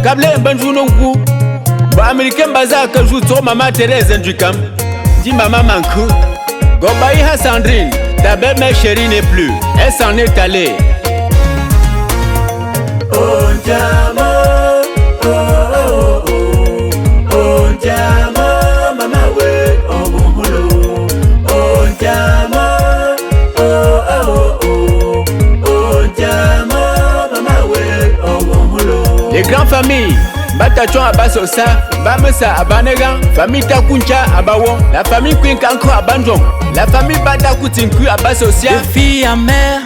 Kable banjou non kou Ba Americain baza ka jou to Mama Thérèse Ndjikam Dis maman mankou Gobaï ha Sandrine Ta belle-mère chérie n'est plus Elle s'en est allée Oh Jama Oh oh oh Oh Jama Mama we Oh bombolo Oh Jama Oh oh oh Oh Jama Mama we Oh bombolo Les grandes familles Batachon Abasosa, Bamesa Abanegan, famille Takuncha Abawon, la famille Quinkanko Abanjon, la famille Batakutinku Abasosia. De fille à mère,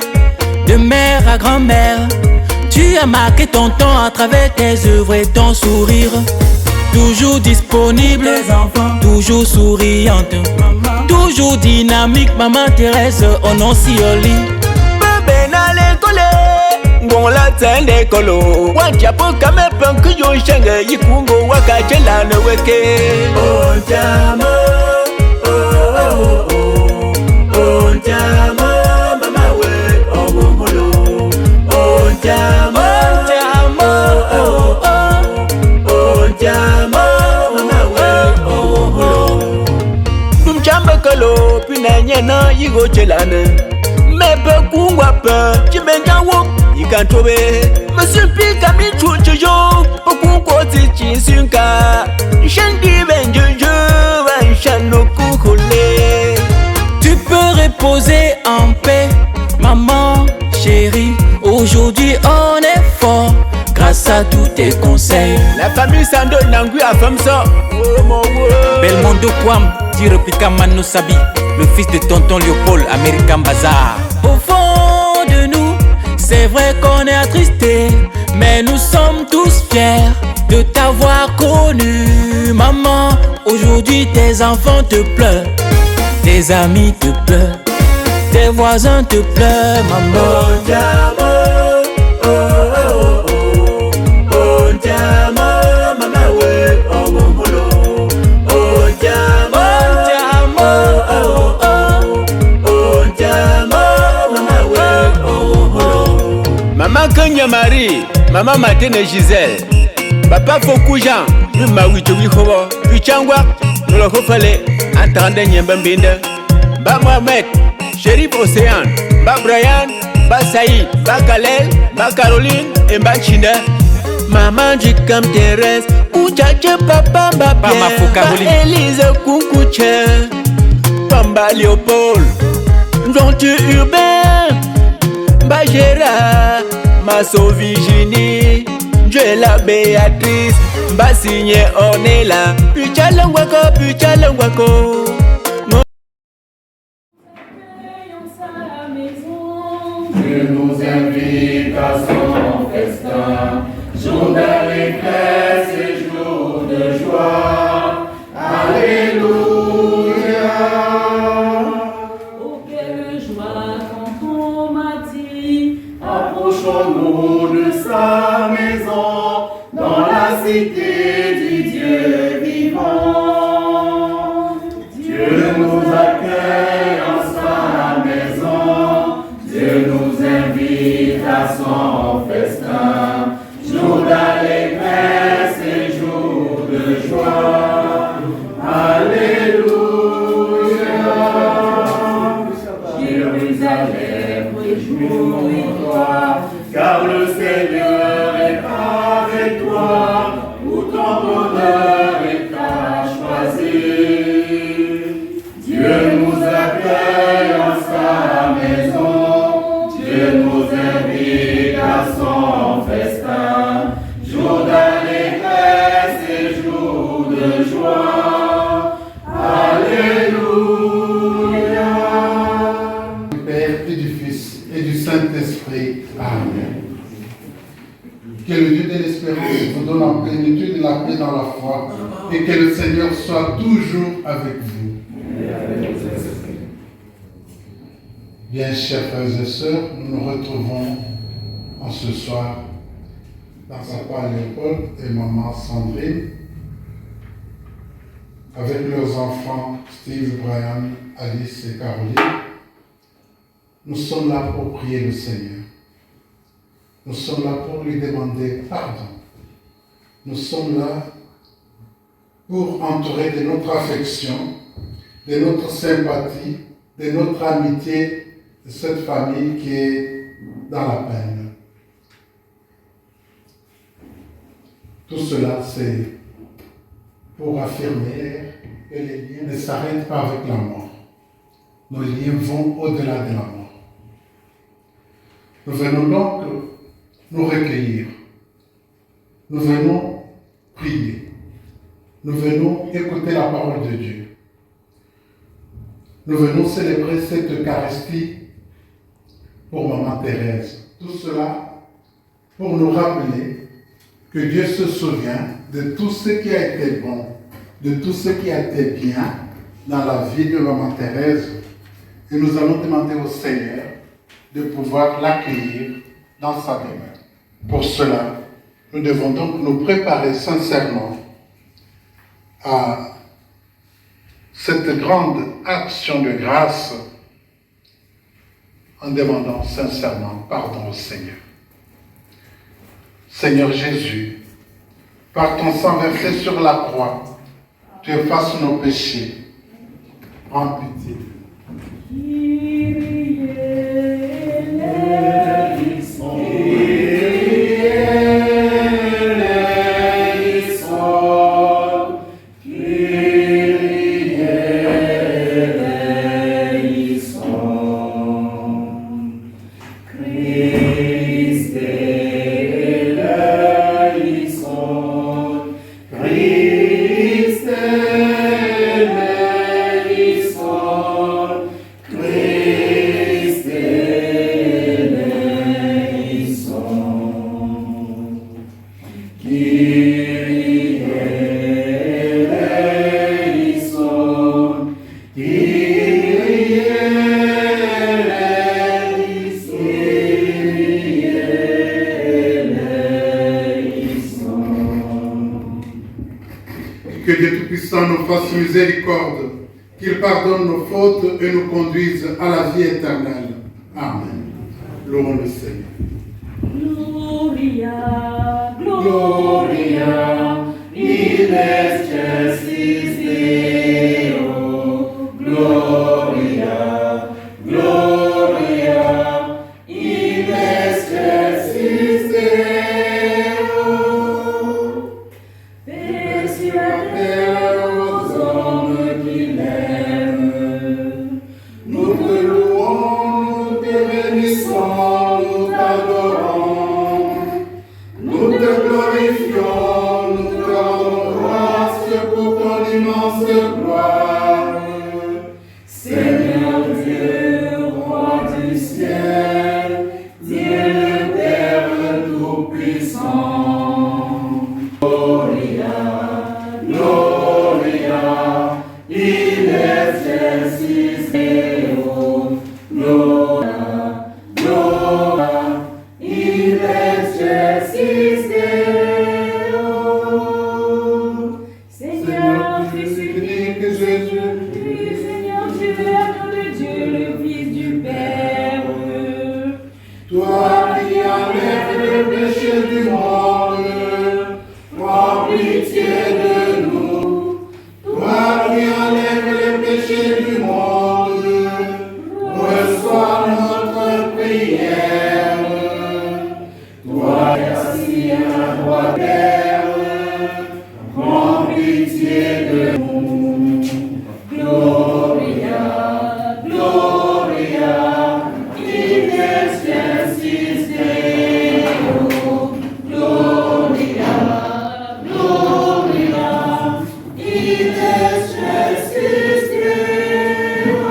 de mère à grand-mère, tu as marqué ton temps à travers tes œuvres et ton sourire. Toujours disponible, enfants, toujours souriante, toujours dynamique, maman Thérèse, on en si oli. Bébé n'a l'école. Bon la tende kolo Wajapo kame panku yo shanga Yikungo waka jela no weke Oh Jama Oh oh oh Oh Jama Mama we Oh bombolo Oh Jama Oh oh Oh Jama Mama we Oh bombolo Dum chamba kolo Pina nyena yigo jela ne Mebe kungwa pa Chimenga wop Yikantobe Monsieur Pika mi chucho Poku koti chisunka Shandi benjojo Shano kukule Tu peux reposer en paix Maman chérie Aujourd'hui on est fort Grâce à tous tes conseils La famille Sando Nangui a femme ça Belmondo Kwam Direpika Mano Sabi Le fils de tonton Léopold American Bazar. Au fond de nous c'est vrai qu'on est attristés, mais nous sommes tous fiers de t'avoir connu. Maman, aujourd'hui tes enfants te pleurent, tes amis te pleurent, tes voisins te pleurent, maman. Oh Jama, oh oh oh, oh Jama, mama we, oh bombolo, oh Jama, oh oh oh, oh Jama, mama we, oh bombolo. Maman Kanya Marie, maman Matene Gisèle, papa Fokujan, nous mawichowi hobo, Pichangwa, nous le refallait, entendez Nyembambinde, Ba Mohamed, Chérif Océane, Ba Brian, Ba Saïd, Ba Kalel, Ba Caroline et Ba China. Maman Ndjikam Thérèse, Ouchache Papa Ba Pierre, Ba Élise Kukuche, Pamba Léopold, Njontu Urbain, Ba Gérard, Masso Virginie, Joëla Béatrice, Ba Signé Ornella, Puchalangwako, Puchalangwako. Dieu nous invite à son festin, jour d'allégresse et jour de joie. Alléluia. Oh, quelle joie quand on m'a dit, approchons-nous de sa maison, dans la cité du Dieu vivant. Dieu nous accueille en sa maison, Dieu nous invite à son festin, jour d'allégresse et jour le Seigneur est avec toi, où ton bonheur est à choisir. Dieu nous accueille en sa maison, Dieu nous invite à son festin, jour d'allégresse et jour de joie. Alléluia. Du Père et du Fils et du Saint-Esprit. Amen. Que le Dieu de l'espérance vous donne en plénitude de la paix dans la foi et que le Seigneur soit toujours avec vous. Bien, chers frères et sœurs, nous nous retrouvons en ce soir dans papa Léopold et maman Sandrine avec leurs enfants Steve, Brian, Alice et Caroline. Nous sommes là pour prier le Seigneur. Nous sommes là pour lui demander pardon. Nous sommes là pour entourer de notre affection, de notre sympathie, de notre amitié de cette famille qui est dans la peine. Tout cela, c'est pour affirmer que les liens ne s'arrêtent pas avec la mort. Nos liens vont au-delà de la mort. Nous venons donc nous recueillir. Nous venons prier. Nous venons écouter la parole de Dieu. Nous venons célébrer cette Eucharistie pour Maman Thérèse. Tout cela pour nous rappeler que Dieu se souvient de tout ce qui a été bon, de tout ce qui a été bien dans la vie de Maman Thérèse. Et nous allons demander au Seigneur de pouvoir l'accueillir dans sa demeure. Pour cela, nous devons donc nous préparer sincèrement à cette grande action de grâce en demandant sincèrement pardon au Seigneur. Seigneur Jésus, par ton sang versé sur la croix, tu effaces nos péchés. Prends pitié. Que Dieu Tout-Puissant nous fasse miséricorde, qu'il pardonne nos fautes et nous conduise à la vie éternelle. Amen. Louons le Seigneur. Gloria, Gloria, in excelsis Deo. Gloria, Gloria, in excelsis Deo. Persuadez aux hommes qui l'aiment. Nous te louons, nous te bénissons, nous t'adorons. Nous te glorifions, nous te rendons grâce pour ton immense gloire. Seigneur Dieu, roi du ciel, Dieu le Père Tout-Puissant. Gloria, Gloria, in excelsis Deo. Gloria, Gloria, in excelsis Deo. Seigneur, Fils unique Jésus, Seigneur Dieu, Agneau de Dieu, le Fils du Père. toi qui enlèves le péché du monde, prends pitié de nous. Toi qui enlèves le péché du monde, reçois notre prière. Toi assis à la droite Père, prends pitié de nous. Gloria, Gloria, in excelsis Deo. Gloria, Gloria, in excelsis Deo.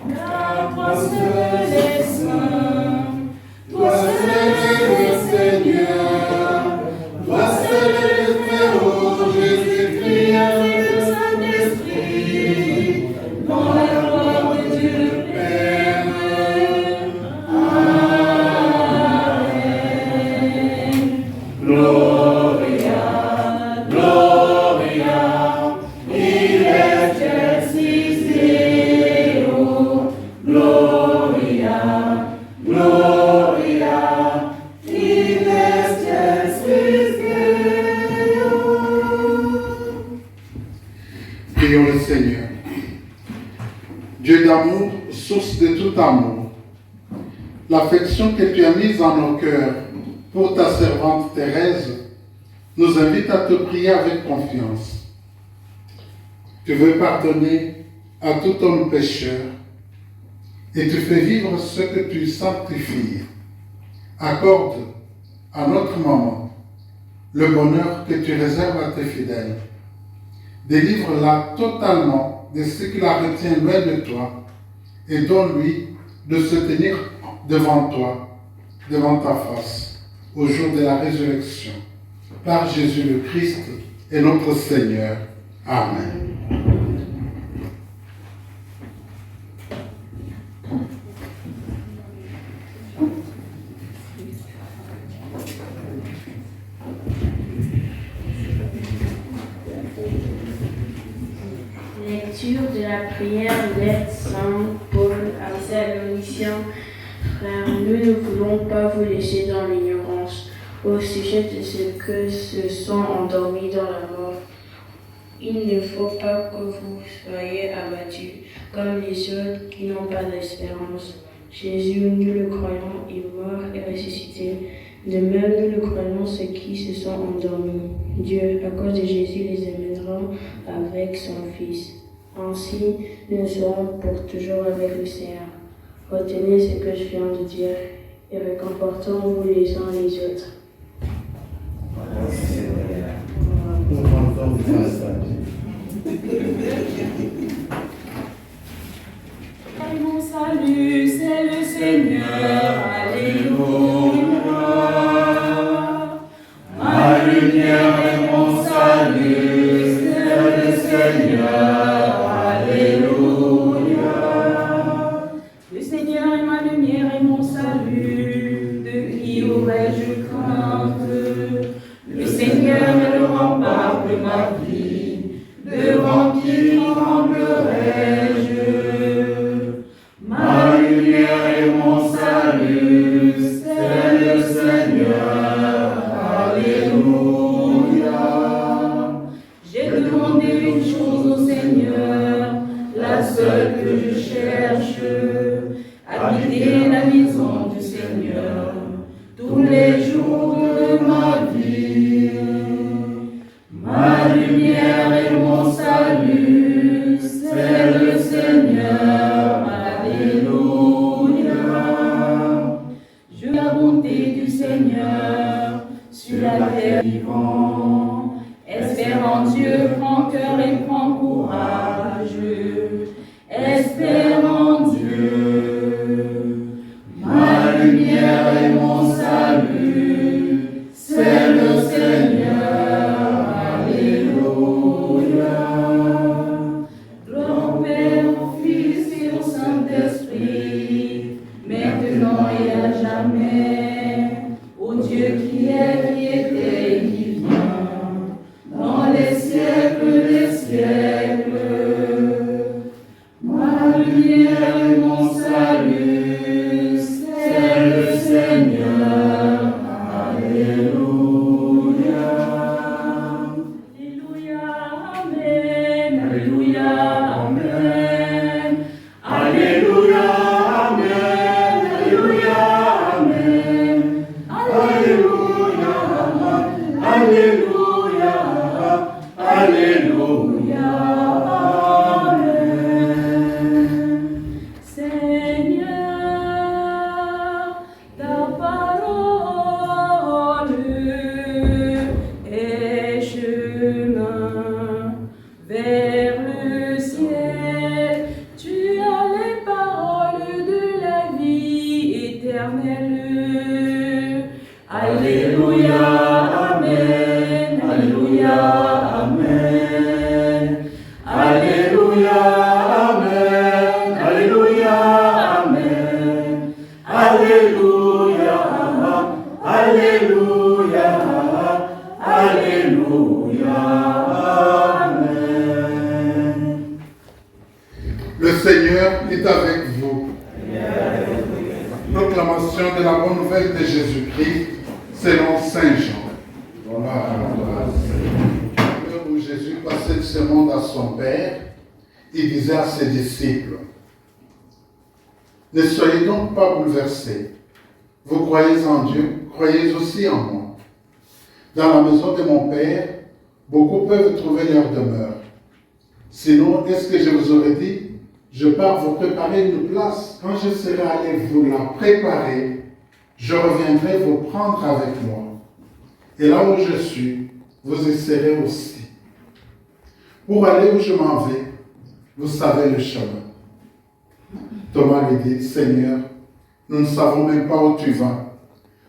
Car toi seul es saint, toi seul es le Seigneur, toi seul es le Frère Jésus-Christ avec le Saint-Esprit, dans la gloire de Dieu le Père. Amen. Gloria, Gloria, in excelsis Deo. Gloria, Gloria, in excelsis Deo. Prions le Seigneur. Dieu d'amour, source de tout amour, l'affection que tu as mise en nos cœurs pour ta servante Thérèse nous invite à te prier avec confiance. Tu veux pardonner à tout homme pécheur et tu fais vivre ce que tu sanctifies. Accorde à notre maman le bonheur que tu réserves à tes fidèles. Délivre-la totalement de ce qui la retient loin de toi et donne-lui de se tenir devant toi, devant ta face, au jour de la résurrection. Par Jésus le Christ et notre Seigneur. Amen. Lecture de la prière d'être Saint Paul à sa mission. Frères, nous ne voulons pas vous laisser dans l'ignorance au sujet de ceux que se sont endormis dans la mort. Il ne faut pas que vous soyez abattus comme les autres qui n'ont pas d'espérance. Jésus, nous le croyons, est mort et ressuscité. De même, nous le croyons, ceux qui se sont endormis. Dieu, à cause de Jésus, les amènera avec son Fils. Ainsi, nous serons pour toujours avec le Seigneur. Retenez ce que je viens de dire et réconfortons-vous les uns les autres. Et mon salut, c'est le Seigneur. Alléluia. Ma lumière et mon salut, c'est le Seigneur. Alléluia. Le Seigneur est ma lumière et mon salut. De qui aurais-je crainte? Le Seigneur est le rempart de ma vie. Devant qui tremblerai-je? Ma lumière et mon salut, c'est le Seigneur. Alléluia. J'ai demandé une chose au Seigneur, la seule que je cherche, habiter la maison du Seigneur tous les jours de ma vie. Ma lumière et mon salut, c'est le Seigneur. Alléluia. Je veux la bonté du Seigneur sur la terre vivante. Espère en Dieu, prends cœur et prends courage. Espère en Dieu. Ma lumière et mon salut, c'est le Seigneur. Alléluia. Gloire au Père, au Fils et au Saint-Esprit, maintenant et à jamais. Au Dieu qui était et qui vient, dans les siècles des siècles. Ma lumière Alléluia, Alléluia, Amen. Le Seigneur est avec vous. Proclamation de la bonne nouvelle de Jésus-Christ selon Saint Jean. L'heure où Jésus passait de ce monde à son Père, il disait à ses disciples, « Ne soyez donc pas bouleversés. Vous croyez en Dieu, croyez aussi en moi. Dans la maison de mon Père, beaucoup peuvent trouver leur demeure. Sinon, est-ce que je vous aurais dit, je pars vous préparer une place. Quand je serai allé vous la préparer, je reviendrai vous prendre avec moi. Et là où je suis, vous y serez aussi. Pour aller où je m'en vais, vous savez le chemin. » Thomas lui dit, « Seigneur, nous ne savons même pas où tu vas.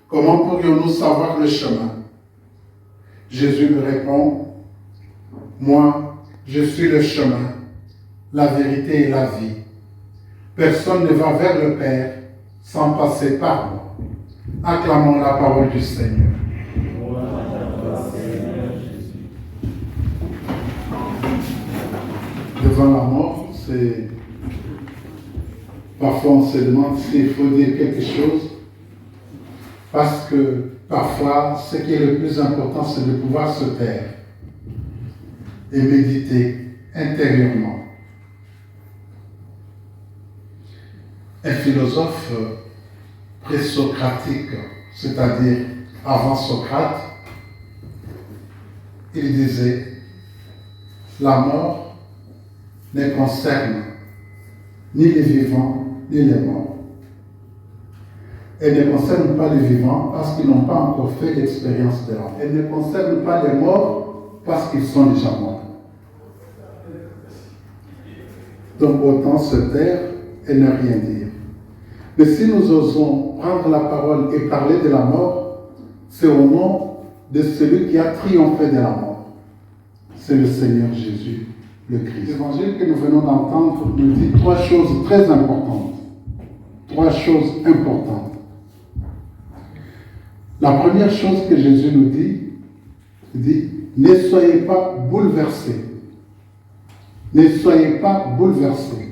Comment pourrions-nous savoir le chemin ?» Jésus lui répond, « Moi, je suis le chemin, la vérité et la vie. Personne ne va vers le Père sans passer par moi. » Acclamons la parole du Seigneur. Devant la mort, c'est... Parfois on se demande s'il faut dire quelque chose, parce que parfois ce qui est le plus important, c'est de pouvoir se taire et méditer intérieurement. Un philosophe présocratique, c'est-à-dire avant Socrate, il disait, la mort ne concerne ni les vivants ni les morts. Elle ne concerne pas les vivants parce qu'ils n'ont pas encore fait l'expérience de la mort. Elle ne concerne pas les morts parce qu'ils sont déjà morts. Donc autant se taire et ne rien dire. Mais si nous osons prendre la parole et parler de la mort, c'est au nom de celui qui a triomphé de la mort. C'est le Seigneur Jésus, le Christ. L'évangile que nous venons d'entendre nous dit trois choses très importantes. Trois choses importantes. La première chose que Jésus nous dit, il dit, ne soyez pas bouleversés. Ne soyez pas bouleversés.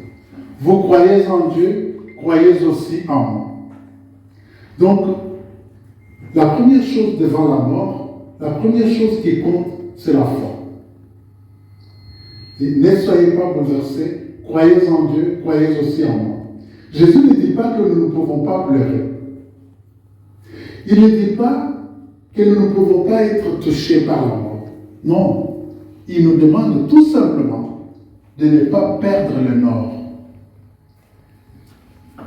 Vous croyez en Dieu, croyez aussi en moi. Donc, la première chose devant la mort, la première chose qui compte, c'est la foi. Et ne soyez pas bouleversés, croyez en Dieu, croyez aussi en moi. Jésus ne dit pas que nous ne pouvons pas pleurer. Il ne dit pas que nous ne pouvons pas être touchés par la mort. Non, il nous demande tout simplement de ne pas perdre le nord.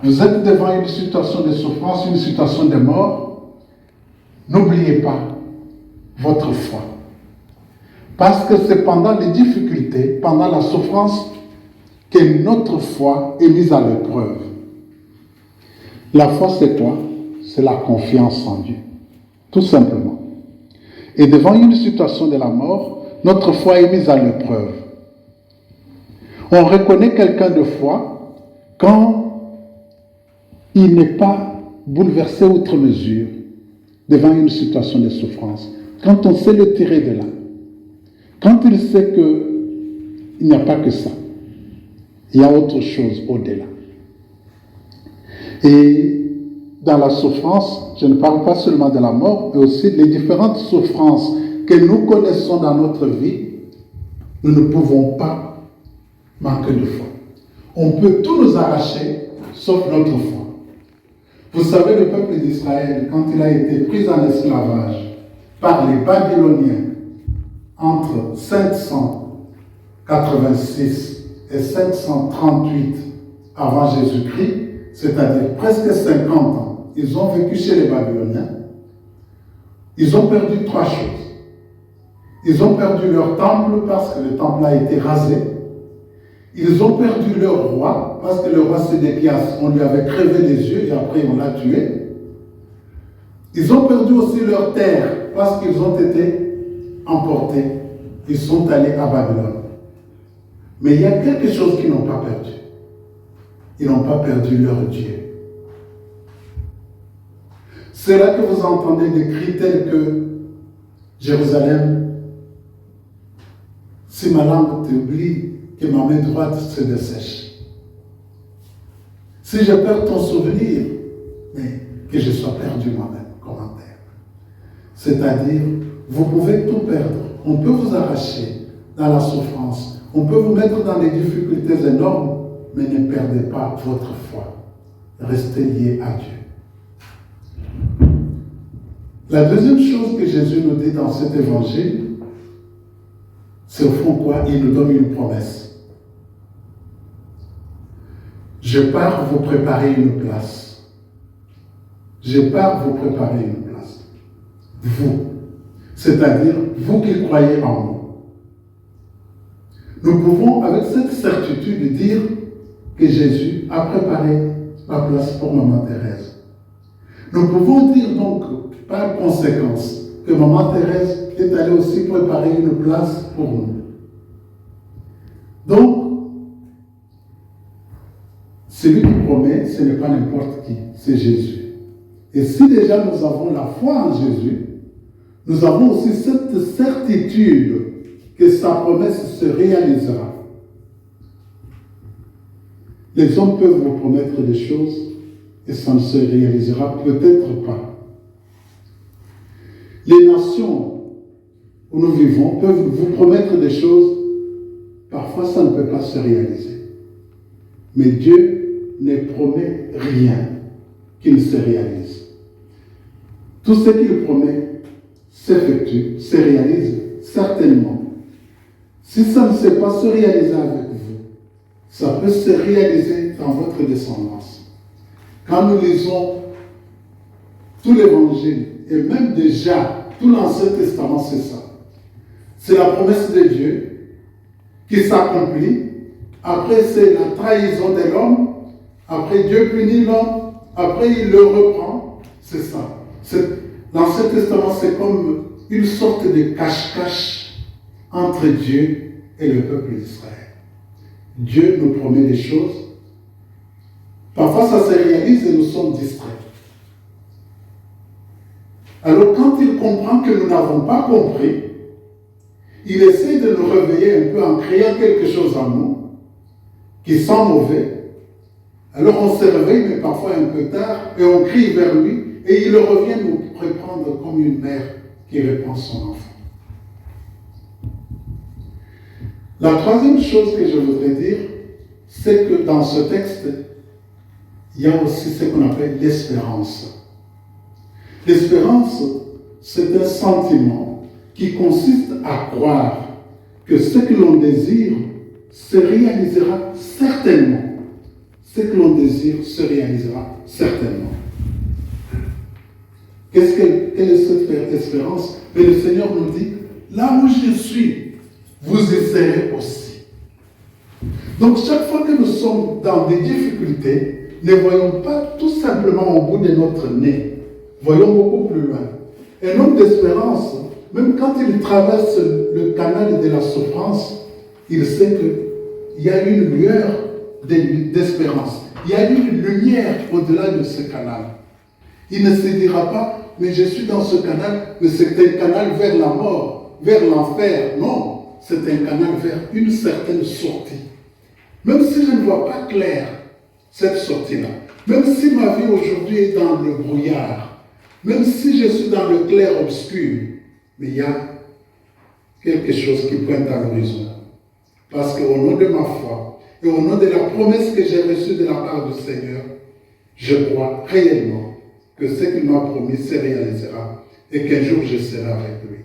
Vous êtes devant une situation de souffrance, une situation de mort. N'oubliez pas votre foi. Parce que c'est pendant les difficultés, pendant la souffrance, que notre foi est mise à l'épreuve. La foi, c'est quoi? C'est la confiance en Dieu. Tout simplement. Et devant une situation de la mort, notre foi est mise à l'épreuve. On reconnaît quelqu'un de foi quand il n'est pas bouleversé outre mesure devant une situation de souffrance. Quand on sait le tirer de là. Quand il sait qu'il n'y a pas que ça. Il y a autre chose au-delà. Et dans la souffrance, je ne parle pas seulement de la mort, mais aussi des différentes souffrances que nous connaissons dans notre vie, nous ne pouvons pas manquer de foi. On peut tout nous arracher, sauf notre foi. Vous savez, le peuple d'Israël, quand il a été pris en esclavage par les Babyloniens entre 586 et 538 avant Jésus-Christ, c'est-à-dire presque 50 ans, ils ont vécu chez les Babyloniens. Ils ont perdu trois choses. Ils ont perdu leur temple parce que le temple a été rasé. Ils ont perdu leur roi parce que le roi Sédéchias, on lui avait crevé les yeux et après on l'a tué. Ils ont perdu aussi leur terre parce qu'ils ont été emportés. Ils sont allés à Babylone. Mais il y a quelque chose qu'ils n'ont pas perdu. Ils n'ont pas perdu leur Dieu. C'est là que vous entendez des cris tels que Jérusalem, si ma langue t'oublie, que ma main droite se dessèche. Si je perds ton souvenir, mais que je sois perdu moi-même, commentaire. C'est-à-dire, vous pouvez tout perdre. On peut vous arracher dans la souffrance. On peut vous mettre dans des difficultés énormes, mais ne perdez pas votre foi. Restez liés à Dieu. La deuxième chose que Jésus nous dit dans cet évangile, c'est au fond quoi? Il nous donne une promesse. Je pars vous préparer une place. Je pars vous préparer une place. Vous. C'est-à-dire, vous qui croyez en moi. Nous pouvons, avec cette certitude, dire que Jésus a préparé la place pour Maman Thérèse. Nous pouvons dire donc, par conséquence, que Maman Thérèse est allée aussi préparer une place pour nous. Donc, celui qui promet, ce n'est pas n'importe qui, c'est Jésus. Et si déjà nous avons la foi en Jésus, nous avons aussi cette certitude que sa promesse se réalisera. Les hommes peuvent vous promettre des choses et ça ne se réalisera peut-être pas. Les nations où nous vivons peuvent vous promettre des choses, parfois ça ne peut pas se réaliser. Mais Dieu ne promet rien qui ne se réalise. Tout ce qu'il promet s'effectue, se réalise certainement. Si ça ne sait pas se réaliser avec vous, ça peut se réaliser dans votre descendance. Quand nous lisons tout l'Évangile, et même déjà tout l'Ancien Testament, c'est ça. C'est la promesse de Dieu qui s'accomplit. Après, c'est la trahison de l'homme. Après, Dieu punit l'homme. Après, il le reprend. C'est ça. L'Ancien Testament, c'est comme une sorte de cache-cache entre Dieu et le peuple d'Israël. Dieu nous promet des choses. Parfois, ça se réalise et nous sommes distraits. Alors, quand il comprend que nous n'avons pas compris, il essaie de nous réveiller un peu en créant quelque chose en nous qui sent mauvais. Alors, on se réveille, mais parfois un peu tard, et on crie vers lui, et il revient nous reprendre comme une mère qui répand son enfant. La troisième chose que je voudrais dire, c'est que dans ce texte, il y a aussi ce qu'on appelle l'espérance. L'espérance, c'est un sentiment qui consiste à croire que ce que l'on désire se réalisera certainement. Ce que l'on désire se réalisera certainement. Quelle est cette espérance? Mais le Seigneur nous dit, là où je suis, vous y serez aussi. Donc chaque fois que nous sommes dans des difficultés, ne voyons pas tout simplement au bout de notre nez. Voyons beaucoup plus loin. Un homme d'espérance, même quand il traverse le canal de la souffrance, il sait qu'il y a une lueur d'espérance. Il y a une lumière au-delà de ce canal. Il ne se dira pas, mais je suis dans ce canal, mais c'est un canal vers la mort, vers l'enfer. Non, c'est un canal vers une certaine sortie. Même si je ne vois pas clair cette sortie-là, même si ma vie aujourd'hui est dans le brouillard, même si je suis dans le clair-obscur, mais il y a quelque chose qui pointe à l'horizon. Parce qu'au nom de ma foi et au nom de la promesse que j'ai reçue de la part du Seigneur, je crois réellement que ce qu'il m'a promis se réalisera et qu'un jour je serai avec lui.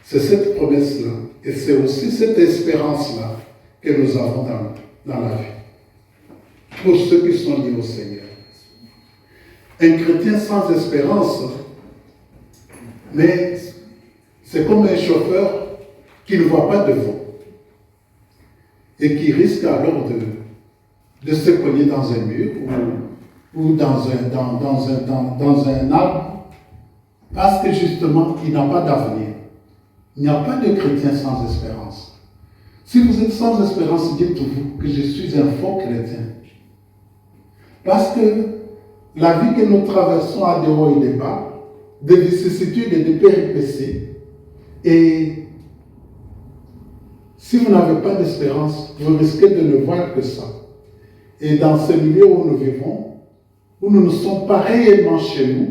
C'est cette promesse-là et c'est aussi cette espérance-là que nous avons dans la vie. Pour ceux qui sont liés au Seigneur. Un chrétien sans espérance, mais c'est comme un chauffeur qui ne voit pas devant et qui risque alors de se cogner dans un mur ou dans un arbre parce que justement il n'a pas d'avenir. Il n'y a pas de chrétien sans espérance. Si vous êtes sans espérance, dites-vous que je suis un faux chrétien. Parce que la vie que nous traversons a des hauts et des bas, des vicissitudes et des péripéties. Et si vous n'avez pas d'espérance, vous risquez de ne voir que ça. Et dans ce milieu où nous vivons, où nous ne sommes pas réellement chez nous,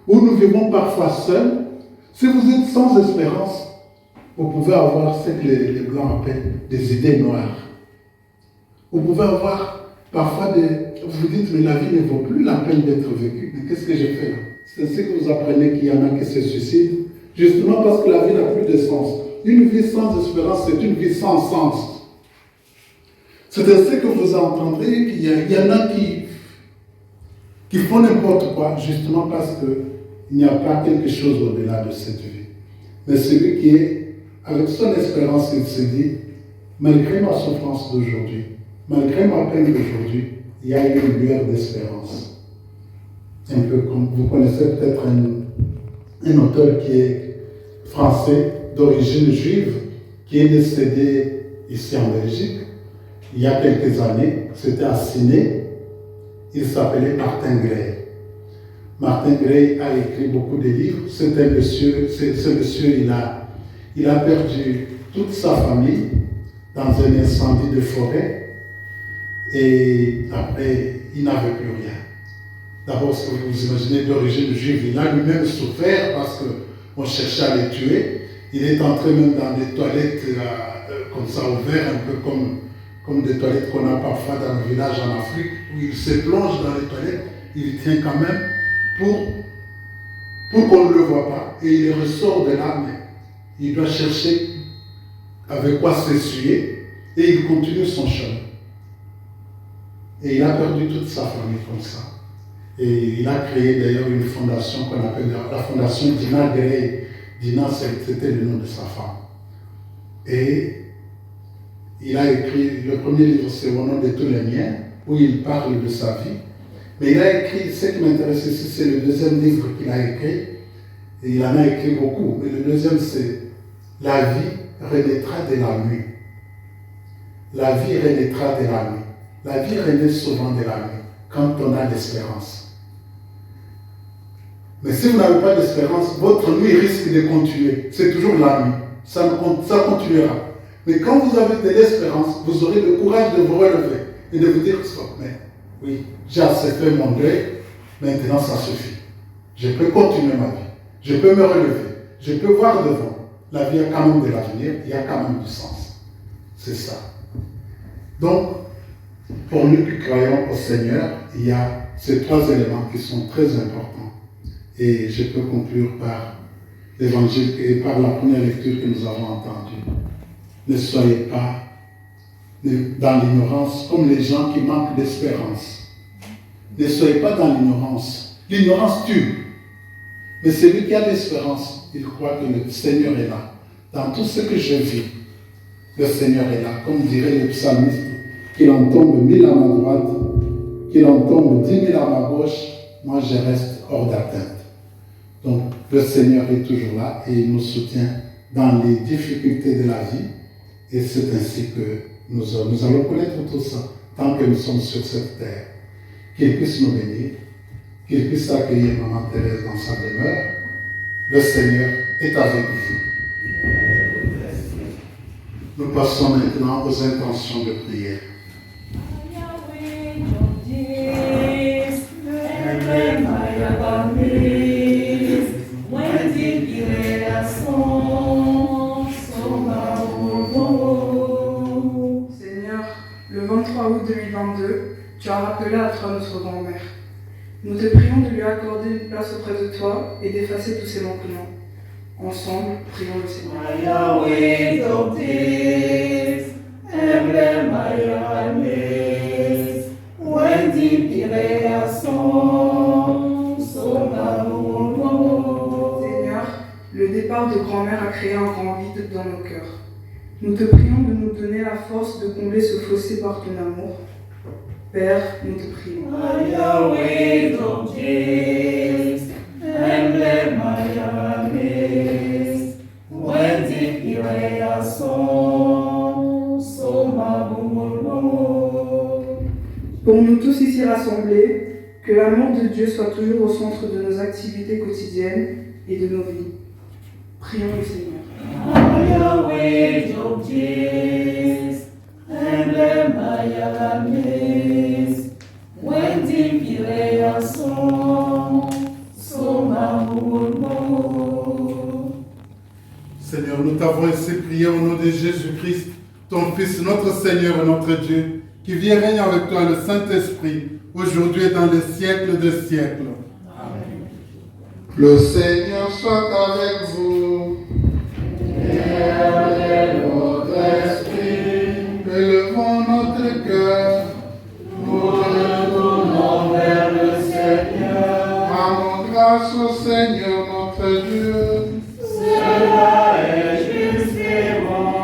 où nous vivons parfois seuls, si vous êtes sans espérance, vous pouvez avoir ce que les Blancs appellent des idées noires. Vous pouvez avoir parfois vous vous dites, mais la vie ne vaut plus la peine d'être vécue. Mais qu'est-ce que j'ai fait là? C'est ainsi que vous apprenez qu'il y en a qui se suicident, justement parce que la vie n'a plus de sens. Une vie sans espérance, c'est une vie sans sens. C'est ainsi que vous entendrez qu'il y en a qui font n'importe quoi, justement parce qu'il n'y a pas quelque chose au-delà de cette vie. Mais celui qui est avec son espérance, il se dit, malgré ma souffrance d'aujourd'hui, malgré ma peine d'aujourd'hui, il y a une lueur d'espérance. Un peu comme vous connaissez peut-être un auteur qui est français, d'origine juive, qui est décédé ici en Belgique, il y a quelques années, c'était à Ciné, il s'appelait Martin Gray. Martin Gray a écrit beaucoup de livres. Ce monsieur, il a perdu toute sa famille dans un incendie de forêt et après, il n'avait plus rien. D'abord, ce que vous imaginez d'origine juive, il a lui-même souffert parce qu'on cherchait à le tuer. Il est entré même dans des toilettes comme ça ouvertes, un peu comme des toilettes qu'on a parfois dans le village en Afrique, où il se plonge dans les toilettes, il tient quand même pour qu'on ne le voit pas. Et il ressort de là, mais il doit chercher avec quoi s'essuyer, et il continue son chemin. Et il a perdu toute sa famille comme ça. Et il a créé d'ailleurs une fondation qu'on appelle la fondation Dina Gray. Dina, c'était le nom de sa femme. Et il a écrit, le premier livre, c'est Au nom de tous les miens, où il parle de sa vie. Mais il a écrit, ce qui m'intéresse ici, c'est le deuxième livre qu'il a écrit. Et il en a écrit beaucoup. Mais le deuxième, c'est La vie renaîtra de la nuit. La vie renaîtra de la nuit. La vie renaît souvent de la nuit, quand on a l'espérance. Mais si vous n'avez pas d'espérance, votre nuit risque de continuer. C'est toujours la nuit. Ça continuera. Mais quand vous avez de l'espérance, vous aurez le courage de vous relever et de vous dire, stop, mais oui, j'ai assez fait mon deuil, maintenant ça suffit. Je peux continuer ma vie. Je peux me relever. Je peux voir devant. La vie a quand même de l'avenir, il y a quand même du sens. C'est ça. Donc, pour nous qui croyons au Seigneur, il y a ces trois éléments qui sont très importants. Et je peux conclure par l'évangile et par la première lecture que nous avons entendue. Ne soyez pas dans l'ignorance comme les gens qui manquent d'espérance. Ne soyez pas dans l'ignorance. L'ignorance tue. Mais celui qui a l'espérance, il croit que le Seigneur est là. Dans tout ce que je vis, le Seigneur est là. Comme dirait le psalmiste, qu'il en tombe 1000 à ma droite, qu'il en tombe 10 000 à ma gauche, moi je reste hors d'atteinte. Donc le Seigneur est toujours là et il nous soutient dans les difficultés de la vie. Et c'est ainsi que nous allons connaître tout ça tant que nous sommes sur cette terre. Qu'il puisse nous bénir, qu'il puisse accueillir Maman Thérèse dans sa demeure. Le Seigneur est avec vous. Nous passons maintenant aux intentions de prière. Seigneur, le 23 août 2022, tu as rappelé à toi notre grand-mère. Nous te prions de lui accorder une place auprès de toi et d'effacer tous ses manquements. Ensemble, prions le Seigneur. Seigneur, le départ de grand-mère a créé un grand vide dans nos cœurs. Nous te prions de nous donner la force de combler ce fossé par ton amour. Père, nous te prions. Pour nous tous ici rassemblés, Que l'amour de Dieu soit toujours au centre de nos activités quotidiennes et de nos vies. Prions le Seigneur. Yahweh, Jobjes, emblème Yahweh, Wendy Pirea son amour. Seigneur, nous t'avons ainsi prié au nom de Jésus-Christ, ton Fils, notre Seigneur et notre Dieu, qui vit et règne avec toi le Saint-Esprit, aujourd'hui et dans les siècles des siècles. Amen. Le Seigneur soit avec vous. Et avec votre esprit. Élevons notre cœur. Nous retournons vers le Seigneur. Rendons grâce au Seigneur notre Dieu. Cela est juste et bon.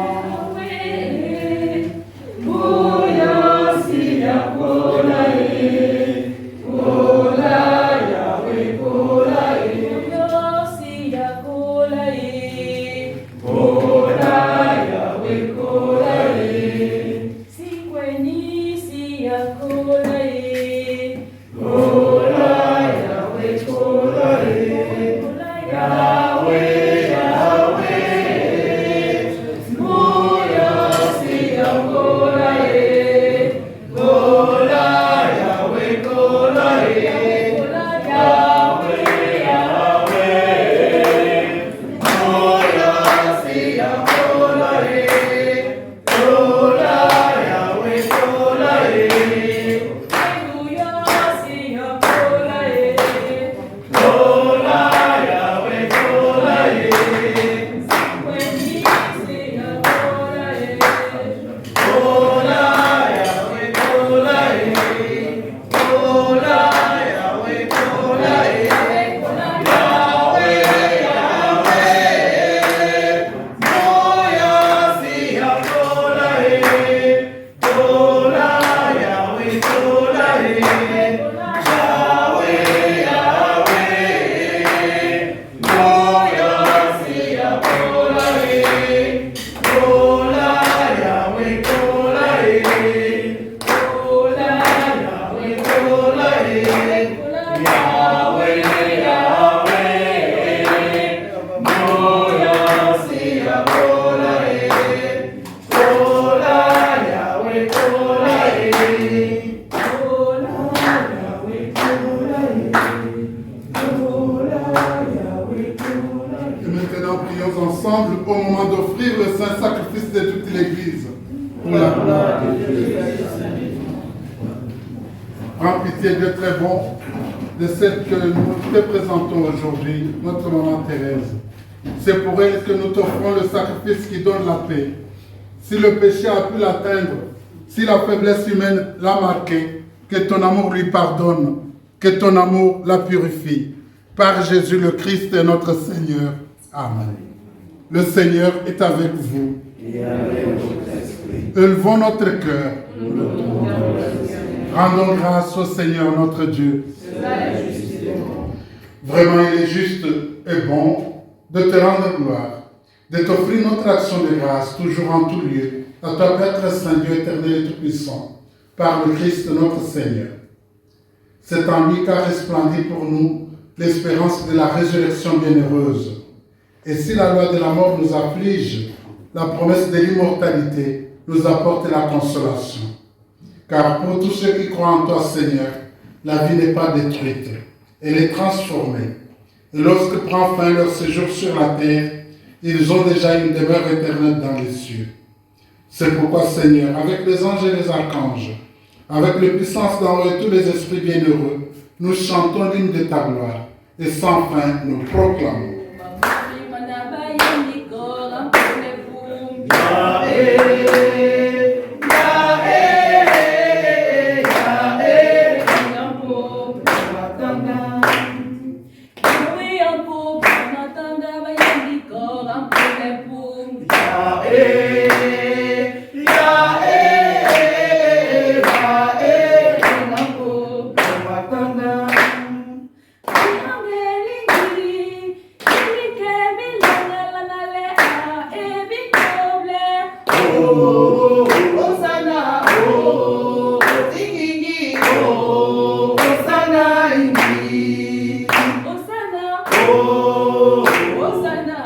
Prends pitié, Dieu très bon, de celle que nous te présentons aujourd'hui, notre maman Thérèse. C'est pour elle que nous t'offrons le sacrifice qui donne la paix. Si le péché a pu l'atteindre, si la faiblesse humaine l'a marqué, que ton amour lui pardonne, que ton amour la purifie. Par Jésus le Christ est notre Seigneur. Amen. Le Seigneur est avec vous. Et avec votre esprit. Élevons notre cœur. Nous le tournons vers le Seigneur. Rendons grâce au Seigneur notre Dieu. Cela est juste et bon. Vraiment, il est juste et bon de te rendre gloire, de t'offrir notre action de grâce, toujours en tout lieu, à toi, Père Saint, Dieu éternel et tout-puissant, par le Christ notre Seigneur. C'est en lui qu'a resplendi pour nous l'espérance de la résurrection bienheureuse. Et si la loi de la mort nous afflige, la promesse de l'immortalité nous apporte la consolation. Car pour tous ceux qui croient en toi, Seigneur, la vie n'est pas détruite, elle est transformée. Et lorsque prend fin leur séjour sur la terre, ils ont déjà une demeure éternelle dans les cieux. C'est pourquoi, Seigneur, avec les anges et les archanges, avec les puissances d'en haut et tous les esprits bienheureux, nous chantons l'hymne de ta gloire, et sans fin nous proclamons. Yahweh, Hosanna,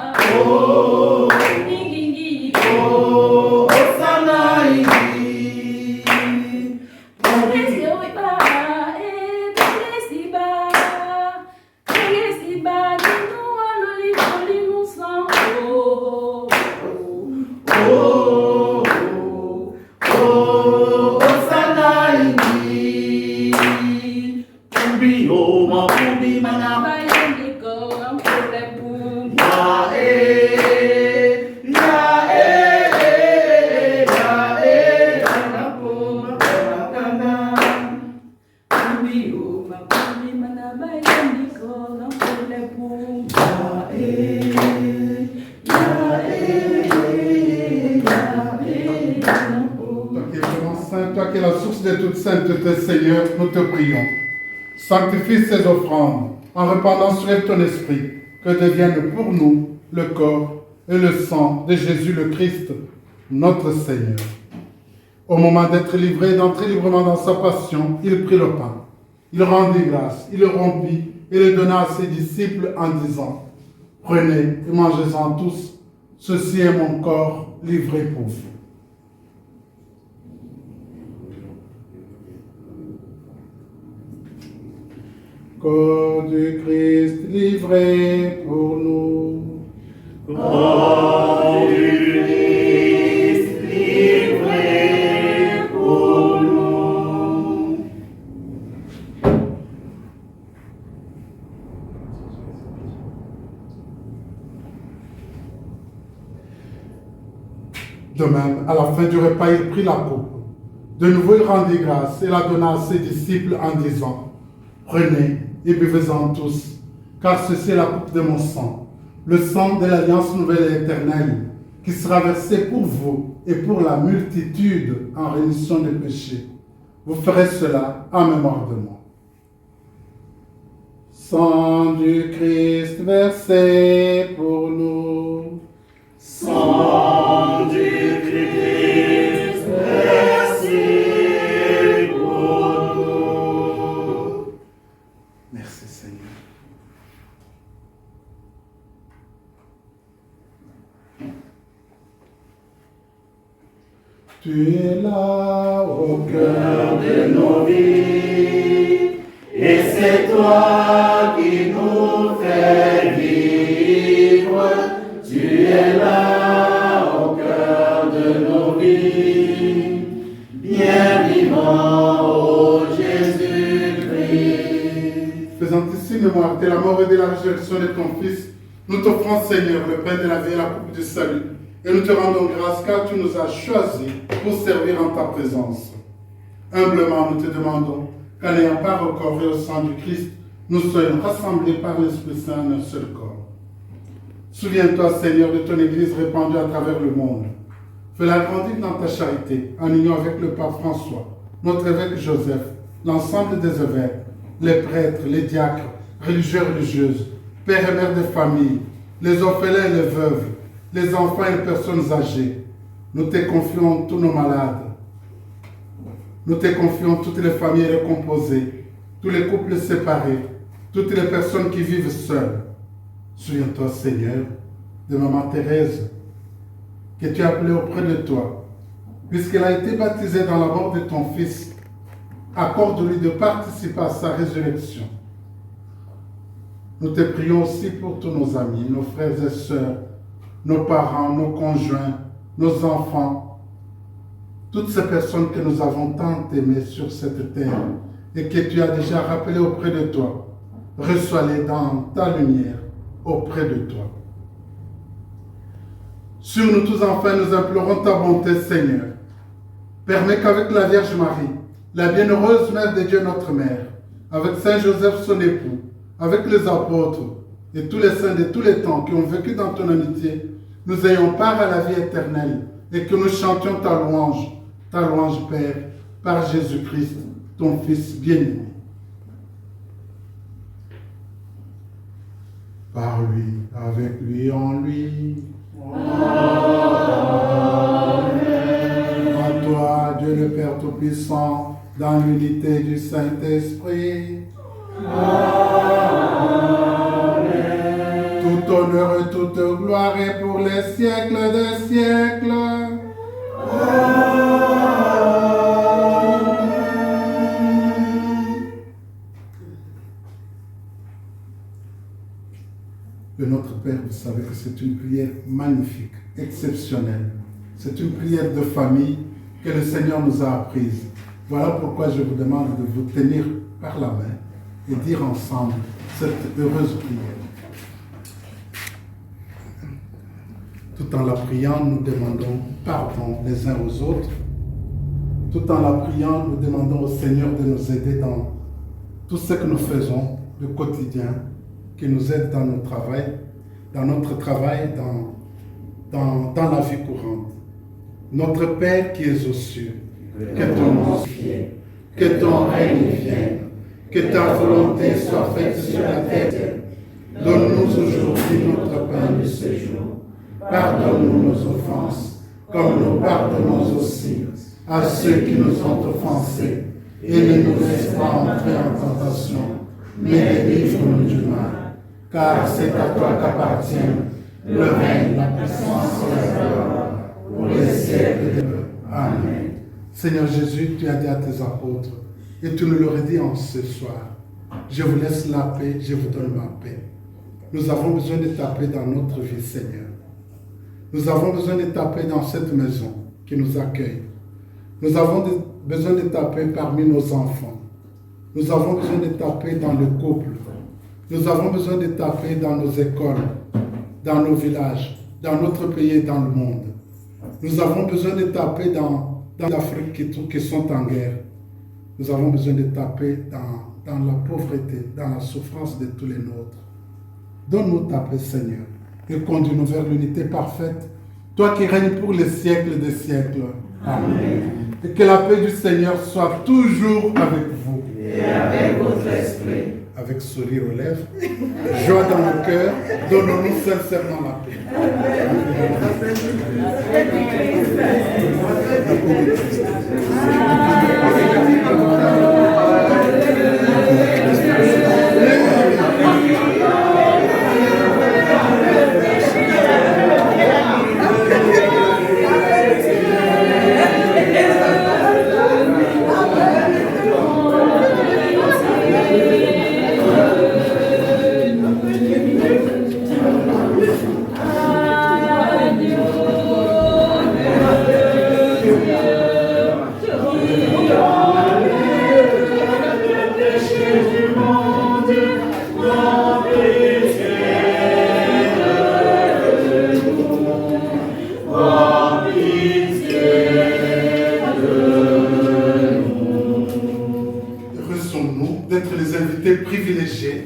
Ingingi, Hosanna ingi. Pongesiba, Pongesiba, Pongesiba, dis-nous à l'olive, nous sang. Hosanna ingi. Kumbi oma kumbi mana. Bayandiko, un problème pour Toi qui es vraiment saint, toi qui es la source de toute sainteté, Seigneur, nous te prions. Sanctifie ces offrandes en répandant sur elles ton esprit, que devienne pour nous le corps et le sang de Jésus le Christ, notre Seigneur. Au moment d'être livré, d'entrer librement dans sa passion, il prit le pain. Il rendit grâce, il le rompit et le donna à ses disciples en disant, « Prenez et mangez-en tous, ceci est mon corps livré pour vous. » Corps du Christ livré pour nous. Corps du Christ livré pour nous. De même, à la fin du repas, il prit la coupe. De nouveau, il rendit grâce et la donna à ses disciples en disant, « Prenez et buvez-en tous, car ceci est la coupe de mon sang, le sang de l'alliance nouvelle et éternelle, qui sera versé pour vous et pour la multitude en rémission des péchés. Vous ferez cela en mémoire de moi. » Sang du Christ versé pour nous. Sang du Christ versé pour nous. Merci Seigneur. Tu es là au cœur De nos vies, et c'est toi qui nous fais vivre. Tu es là au cœur de nos vies, bien vivant, ô Jésus-Christ. Faisant ici mémoire de la mort et de la résurrection de ton Fils, nous t'offrons, Seigneur, le pain de la vie et la coupe du salut. Et nous te rendons grâce car tu nous as choisis pour servir en ta présence. Humblement, nous te demandons qu'en ayant part au corps et au sang du Christ, nous soyons rassemblés par l'Esprit Saint en un seul corps. Souviens-toi, Seigneur, de ton Église répandue à travers le monde. Fais-la grandir dans ta charité, en union avec le pape François, notre évêque Joseph, l'ensemble des évêques, les prêtres, les diacres, religieux et religieuses, pères et mères de famille, les orphelins et les veuves, les enfants et les personnes âgées. Nous te confions tous nos malades. Nous te confions toutes les familles recomposées, tous les couples séparés, toutes les personnes qui vivent seules. Souviens-toi, Seigneur, de Maman Thérèse, que tu as appelée auprès de toi, puisqu'elle a été baptisée dans la mort de ton Fils. Accorde-lui de participer à sa résurrection. Nous te prions aussi pour tous nos amis, nos frères et sœurs, nos parents, nos conjoints, nos enfants, toutes ces personnes que nous avons tant aimées sur cette terre et que tu as déjà rappelées auprès de toi. Reçois-les dans ta lumière auprès de toi. Sur nous tous, enfin, nous implorons ta bonté, Seigneur. Permets qu'avec la Vierge Marie, la bienheureuse Mère de Dieu, notre Mère, avec Saint Joseph, son époux, avec les apôtres et tous les saints de tous les temps qui ont vécu dans ton amitié, nous ayons part à la vie éternelle et que nous chantions ta louange, Père, par Jésus-Christ, ton Fils bien-aimé. Par lui, avec lui, en lui. En toi, Dieu le Père Tout-Puissant, dans l'unité du Saint-Esprit. Amen. l'honneur et toute gloire et pour les siècles des siècles. Le Notre Père, vous savez que c'est une prière magnifique, exceptionnelle. C'est une prière de famille que le Seigneur nous a apprise. Voilà pourquoi je vous demande de vous tenir par la main et dire ensemble cette heureuse prière. Tout en la priant, nous demandons pardon les uns aux autres. Tout en la priant, nous demandons au Seigneur de nous aider dans tout ce que nous faisons le quotidien, qui nous aide dans notre travail, dans la vie courante. Notre Père qui es aux cieux, que ton nom soit fait, que ton règne vienne, que ta volonté soit faite sur la terre. Donne-nous aujourd'hui notre pain de ce jour. Pardonne-nous nos offenses, comme nous pardonnons aussi à ceux qui nous ont offensés. Et ne nous laisse pas entrer en tentation, mais délivre-nous du mal. Car c'est à toi qu'appartiennent le règne, la puissance et la gloire pour les siècles des siècles. Amen. Seigneur Jésus, tu as dit à tes apôtres, et tu nous l'aurais dit en ce soir, je vous laisse la paix, je vous donne ma paix. Nous avons besoin de ta paix dans notre vie, Seigneur. Nous avons besoin de ta paix dans cette maison qui nous accueille. Nous avons besoin de ta paix parmi nos enfants. Nous avons besoin de ta paix dans le couple. Nous avons besoin de ta paix dans nos écoles, dans nos villages, dans notre pays et dans le monde. Nous avons besoin de ta paix dans l'Afrique qui sont en guerre. Nous avons besoin de ta paix dans la pauvreté, dans la souffrance de tous les nôtres. Donne-nous ta paix, Seigneur, et conduis-nous vers l'unité parfaite, toi qui règnes pour les siècles des siècles. Amen. Et que la paix du Seigneur soit toujours avec vous. Et avec votre esprit. Avec sourire aux lèvres, joie dans le cœur, donnons-nous sincèrement la paix.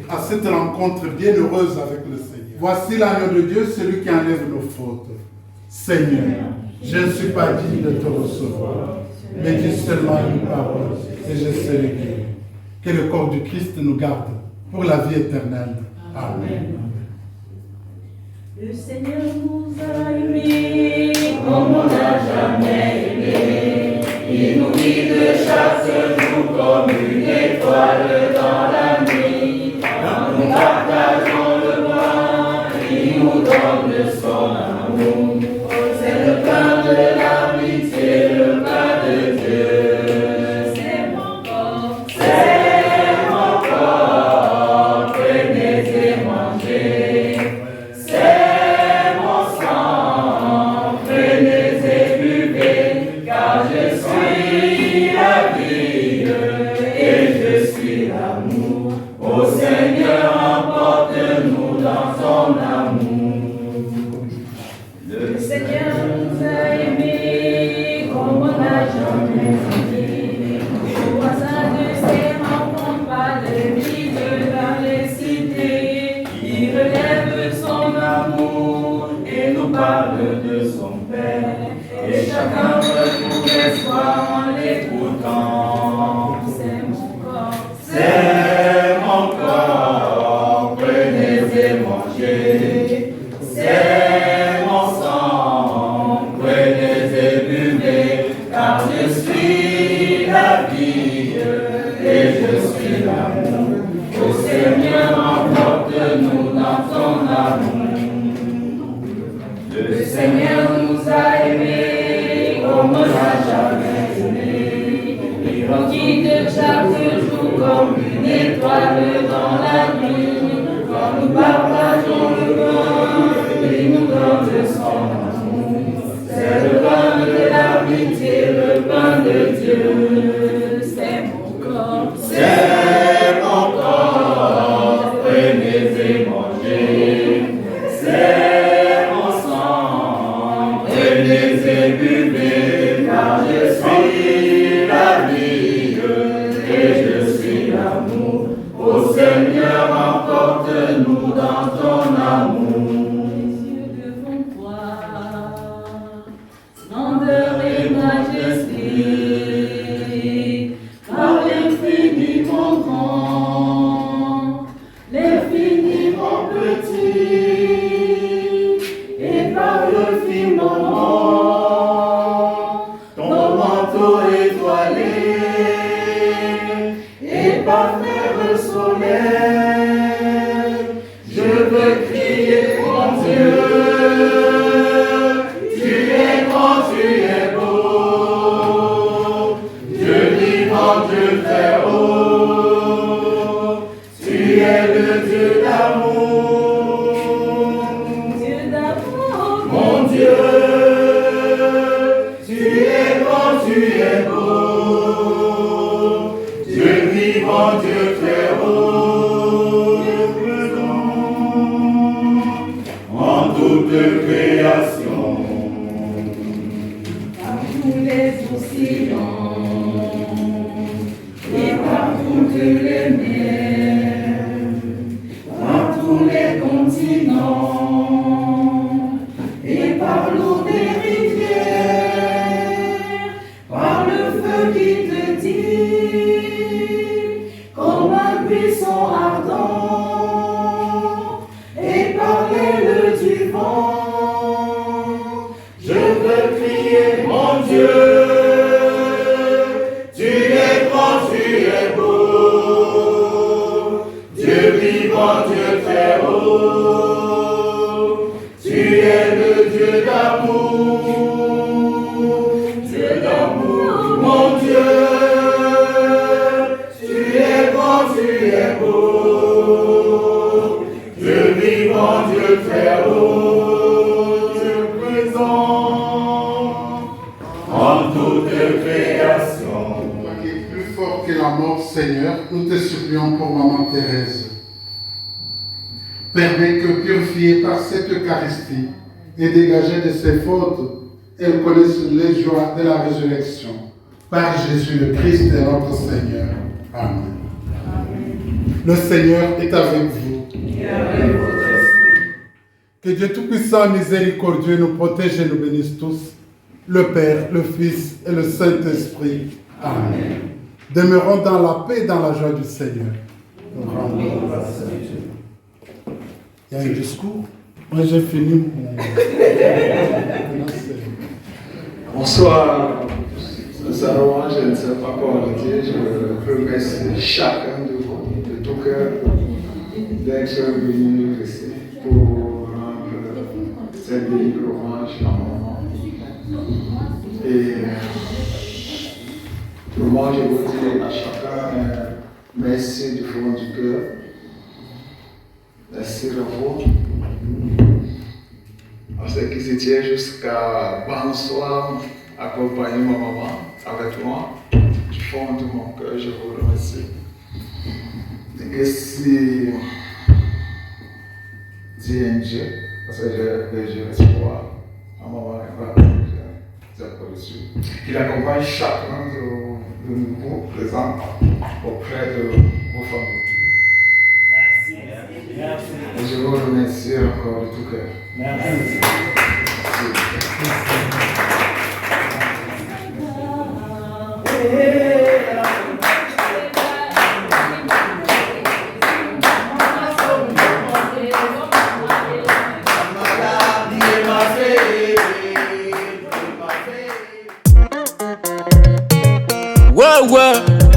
À cette rencontre bienheureuse avec le Seigneur. Voici l'agneau de Dieu, celui qui enlève nos fautes. Seigneur, je ne suis pas digne de te recevoir, mais dis seulement une parole et je serai guéri. Que le corps du Christ nous garde pour la vie éternelle. Amen. Le Seigneur nous a aimés comme on n'a jamais aimé. Il nous guide chaque jour comme une étoile dans la nuit. Quand nous partageons le pain, il nous donne son amour. C'est le pain de l'amitié, le pain de Dieu. C'est mon corps, prenez et mangez. C'est mon sang, prenez et buvez, car je suis la vie et je suis l'amour. Ô Seigneur, emporte-nous dans ton amour. Le Seigneur nous a aimés comme on n'a jamais aimé. Au voisin de ses rencontres, pas de vide dans les cités. Il relève son amour et nous parle de son Père. Et chacun retrouve espoir en l'écoutant. C'est mon corps, prenez et mangez. C'est mon sang, prenez et buvez, car je suis la vie et je suis l'amour. Ô Seigneur, emporte-nous dans ton amour. Le Seigneur nous a aimés comme on n'a jamais aimé. Il nous guide chaque jour comme une étoile dans la nuit. Quand nous partageons le pain, il nous donne son amour. C'est le pain de l'amitié, le pain de Dieu. C'est mon corps, c'est mon corps. Prenez et mangez. C'est mon sang. Prenez et buvez, car je suis la vie et je suis l'amour. Ô Seigneur, emporte-nous dans ton amour. Les yeux devant toi, splendeur et majesté, par l'infiniment grand, l'infiniment petit, et par l'infiniment grand, ton manteau étoilé, et parfait le soleil. Je veux crier mon Dieu, tu es grand, tu es beau, Dieu vivant, Dieu très haut, tu es le Dieu d'amour, mon Dieu, tu es grand, tu es beau, Dieu vivant, Dieu très haut. De création, par tous les océans et par toutes les mers, par tous les continents et par l'eau des rivières, par le feu qui te dit comme un buisson ardent. Et par l'aile du vent, je veux crier mon Dieu, tu es grand, tu es beau, Dieu vivant, Dieu très haut, tu es le Dieu d'amour, mon Dieu, tu es grand, tu es beau, Dieu vivant, Dieu très haut, Dieu présent en toute création. Toi qui es plus fort que la mort, Seigneur, nous te supplions pour maman Thérèse. Permets que, purifiée par cette Eucharistie et dégagée de ses fautes, elle connaisse les joies de la résurrection. Par Jésus le Christ et notre Seigneur. Amen. Le Seigneur est avec vous. Et avec votre esprit. Que Dieu Tout-Puissant, miséricordieux, nous protège et nous bénisse tous, le Père, le Fils et le Saint-Esprit. Amen. Demeurons dans la paix et dans la joie du Seigneur. Nous rendons grâce à Dieu. Il y a un discours. Moi, j'ai fini mon... Bonsoir. Nous allons, je ne sais pas comment le dire, je remercie chacun de vous, de tout cœur, d'être venu ici pour rendre cette bénie orange à maman. Et pour moi, je vous dis à chacun merci du fond du cœur. Merci à vous. En ce qui se tient jusqu'à bonsoir, accompagner ma maman avec moi. Du fond de mon cœur, je vous remercie. Et si Dieu est Dieu, parce que j'ai l'espoir, ma maman est pas reçu. Qu'il accompagne chacun de nous présents auprès de vos familles. Merci. Et je vous remercie encore de tout cœur. Merci.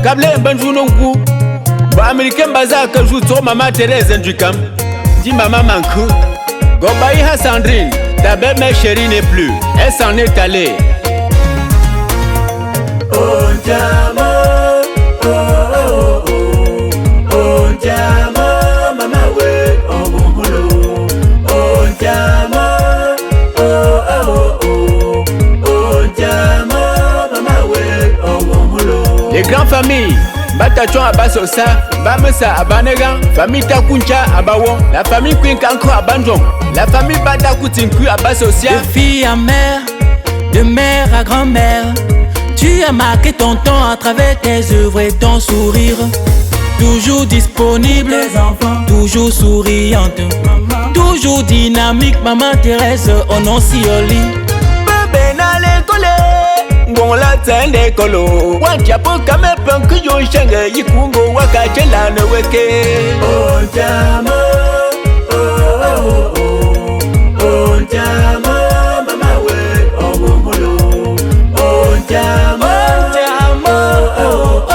Kable banjou no gu ba American baza ka jou to mama Thérèse ndukam di mama manku go bayi ha Sandrine Ta belle-mère chérie n'est plus, elle s'en est allée. Oh Jama, oh oh oh, oh Jama, mama we, oh muhulo. Oh Jama, oh oh oh, oh Jama, mama we, oh muhulo. Les grandes familles, Batachon Abasosa, Bamesa Abanegan, famille Takuncha Abawon, la famille Quinkanko Abandon, la famille Batakutinku Abasosia. De fille à mère, de mère à grand-mère, tu as marqué ton temps à travers tes œuvres et ton sourire. Toujours disponible, toujours souriante, toujours dynamique, maman Thérèse Ononcioli. Bébé n'a l'école. Bon la tende kolo Wanchapo kame panku yo shenge Yikungo waka chela no weke. Oh Jama, oh oh oh, oh Jama, mama we, oh muhulo. Oh Jama, oh oh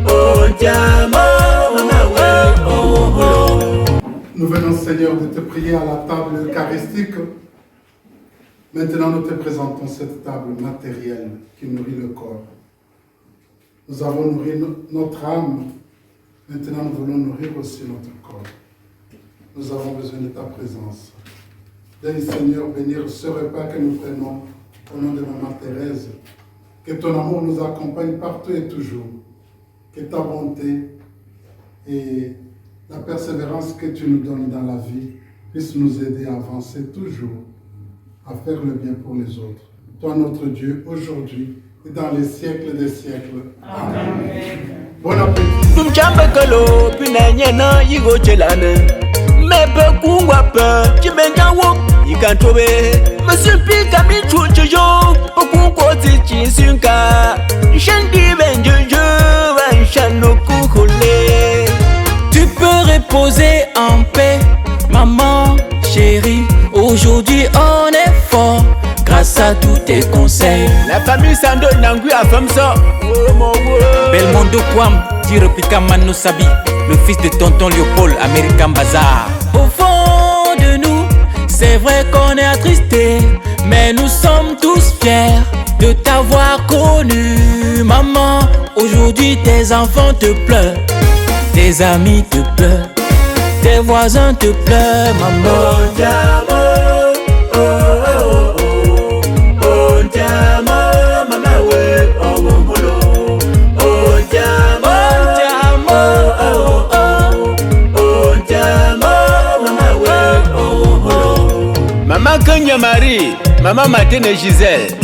oh, Jama, mama we, oh muhulo. Nous venons, Seigneur, de te prier à la table eucharistique. Maintenant, nous te présentons cette table matérielle qui nourrit le corps. Nous avons nourri notre âme. Maintenant, nous voulons nourrir aussi notre corps. Nous avons besoin de ta présence. Daigne, Seigneur, bénir ce repas que nous prenons au nom de Maman Thérèse. Que ton amour nous accompagne partout et toujours. Que ta bonté et la persévérance que tu nous donnes dans la vie puissent nous aider à avancer toujours, à faire le bien pour les autres. Toi, notre Dieu, aujourd'hui et dans les siècles des siècles. Amen. Bon appétit. Tumchambekalo, pinanyena, yigo chelane. Mepe kungwape, chimenyawo, yikantobe. Monsieur Pika michuchoyo, okunko tichinsunka. Shendi benjojo, vanchano kukole. Tu peux reposer en paix, maman chérie. Aujourd'hui on est fort grâce à tous tes conseils. La famille Sando Nangui a fait ça. Belmondo Kwam, Direpika Manosabi, le fils de tonton Léopold, American Bazar. Au fond de nous, c'est vrai qu'on est attristés, mais nous sommes tous fiers de t'avoir connu. Maman, aujourd'hui tes enfants te pleurent, tes amis te pleurent, tes voisins te pleurent, maman. Oh Jama, oh oh oh, oh Jama, mama we, oh muhulo. Oh Jama, oh oh oh, oh Jama, mama we, oh muhulo. Maman Kenya Marie, maman Matene Gisèle,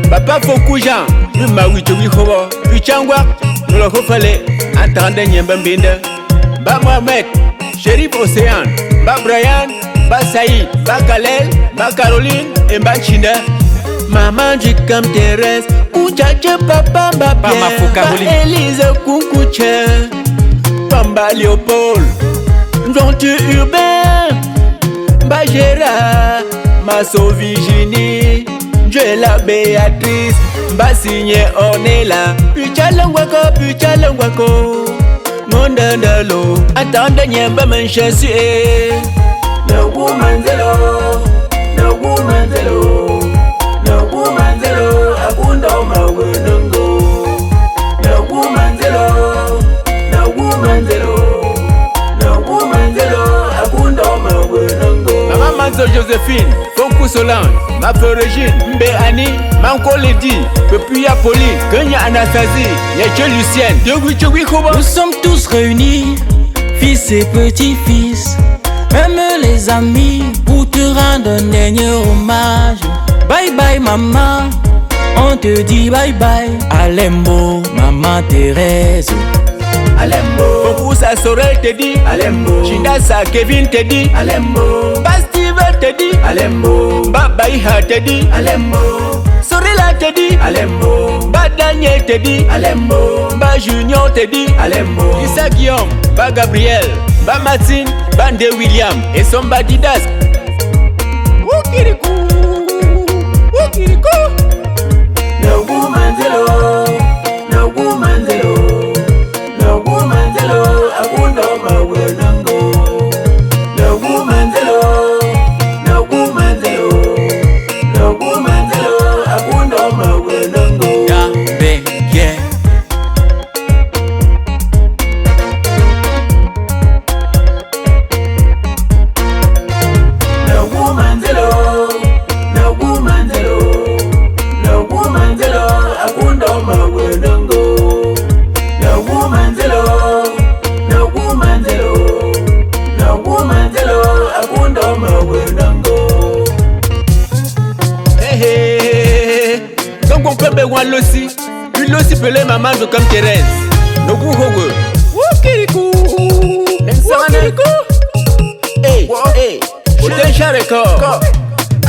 papa Fokoujan, le Mawito Wihobo, Pichangwa, nous le refallait, entendez Nyembambinde, Ba Mohamed, Shérif Océane, Ba Brian, Ba Saïd, Ba Kalel, Ba Caroline et Ba China. Maman du Cam Thérèse, Ouchache Papa Ba Pierre, Ba Élise Kunkouche, Pamba Léopold, Jean-Tu Urbain, Ba Gérard, Masso Virginie, Joëla Béatrice, Ba Signé Ornella, Puchalangwako, Puchalangwako. Mondandalo, attendez nyemba manchasue. No woman zero, no woman zero, no woman zero, abundo mawenongo. No woman zero, no woman zero, no woman zero, abundo mawenongo. Maman Manzo Joséphine, Fonkou Solange, ma Florigine, Mbe Annie, Manko Lady, Pepuya Pauline, Kenya Anastasie, Nyeche Lucienne, Dioguichoui Koba. Nous sommes tous réunis, fils et petits-fils, même les amis, pour te rendre un dernier hommage. Bye bye maman, on te dit bye bye. Alembo, maman Thérèse. Alembo, Fokusa Sorel te dit Alembo, Chindasa Kevin te dit Alembo, Ba Steven te dit Alembo, Ba Baiha te dit Alembo, Sorela te dit Alembo, Ba Daniel te dit Alembo, Ba Junior te dit Alembo, Issa Guillaume, Ba Gabriel, Ba Martine, Ba Nde William et son Badidas. Wukirikou, Wukirikou. no woman zero, no woman zero, no woman zero, abundo mawenongo. No woman zero, no woman zero, pelé maman de comme Thérèse. No go hogo. Wukiriku. Wukiriku. Hey, hey. Potential record.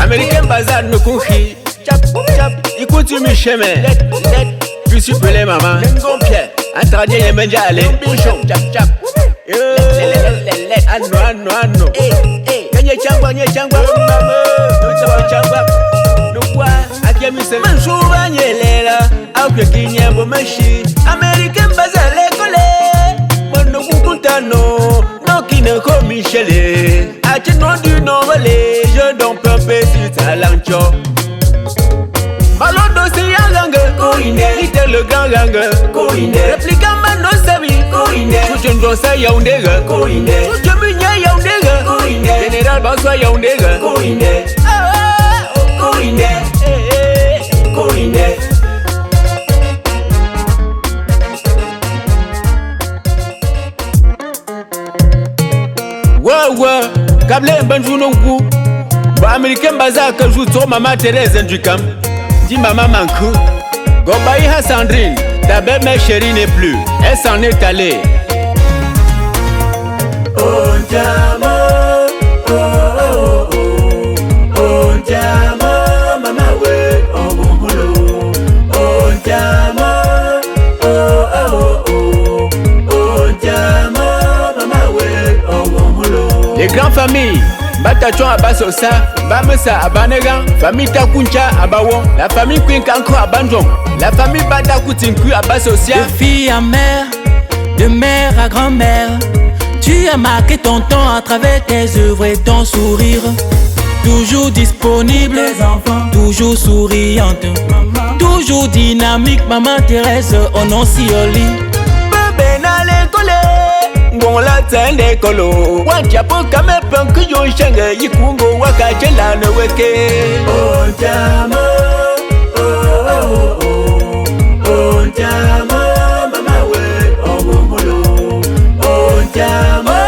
American Bazar no kuhi. Chap, chap. Écoute mi chemin. Je suis pelé maman. Pierre. Antradien yemenja ale. Chap, chap. Ano. Nye changwa. Mama. No changwa. No kwa. Akiami se. Mansuba nyelela. Auke kinyambo mashi. American Bazar l'école. Mono kukuntano. No kine ko Michele. Achi no du no vale. Je don peu petit talencho. Balondo si yanganga. Koine. Ite le grand ganga. Koine. Replica mano sabi. Koine. Chuchunjo sa yaundega. Koine. Chuchuminya yaundega. Koine. General Baswa yaundega. Koine. Koine. Koine. Wow, Kable Banjou no gu. Ba American Bazar que joue trop maman Thérèse du camp. Dis maman manque. Gobaïha Sandrine, ta belle-mère chérie n'est plus. Elle s'en est allée. Oh Jama, oh Jama, mama we, oh bolo. Oh Jama, oh Jama, mama we, oh bolo. Les grandes familles. Batachon Abasosa, Bamesa Abanegan, famille Takuncha Abawon, la famille Quinkanko Abandon, la famille Batakutinku Abasosia. De fille à mère, de mère à grand-mère, tu as marqué ton temps à travers tes œuvres et ton sourire. Toujours disponible, toujours souriante, toujours dynamique, maman Thérèse Ononcioli. Bébé n'a l'école. Bon la tende kolo Wanchapo kame panku yo shanga Yikungo waka chela no weke. Oh Jama, oh Jama, mama we, oh bolo. Oh Jama,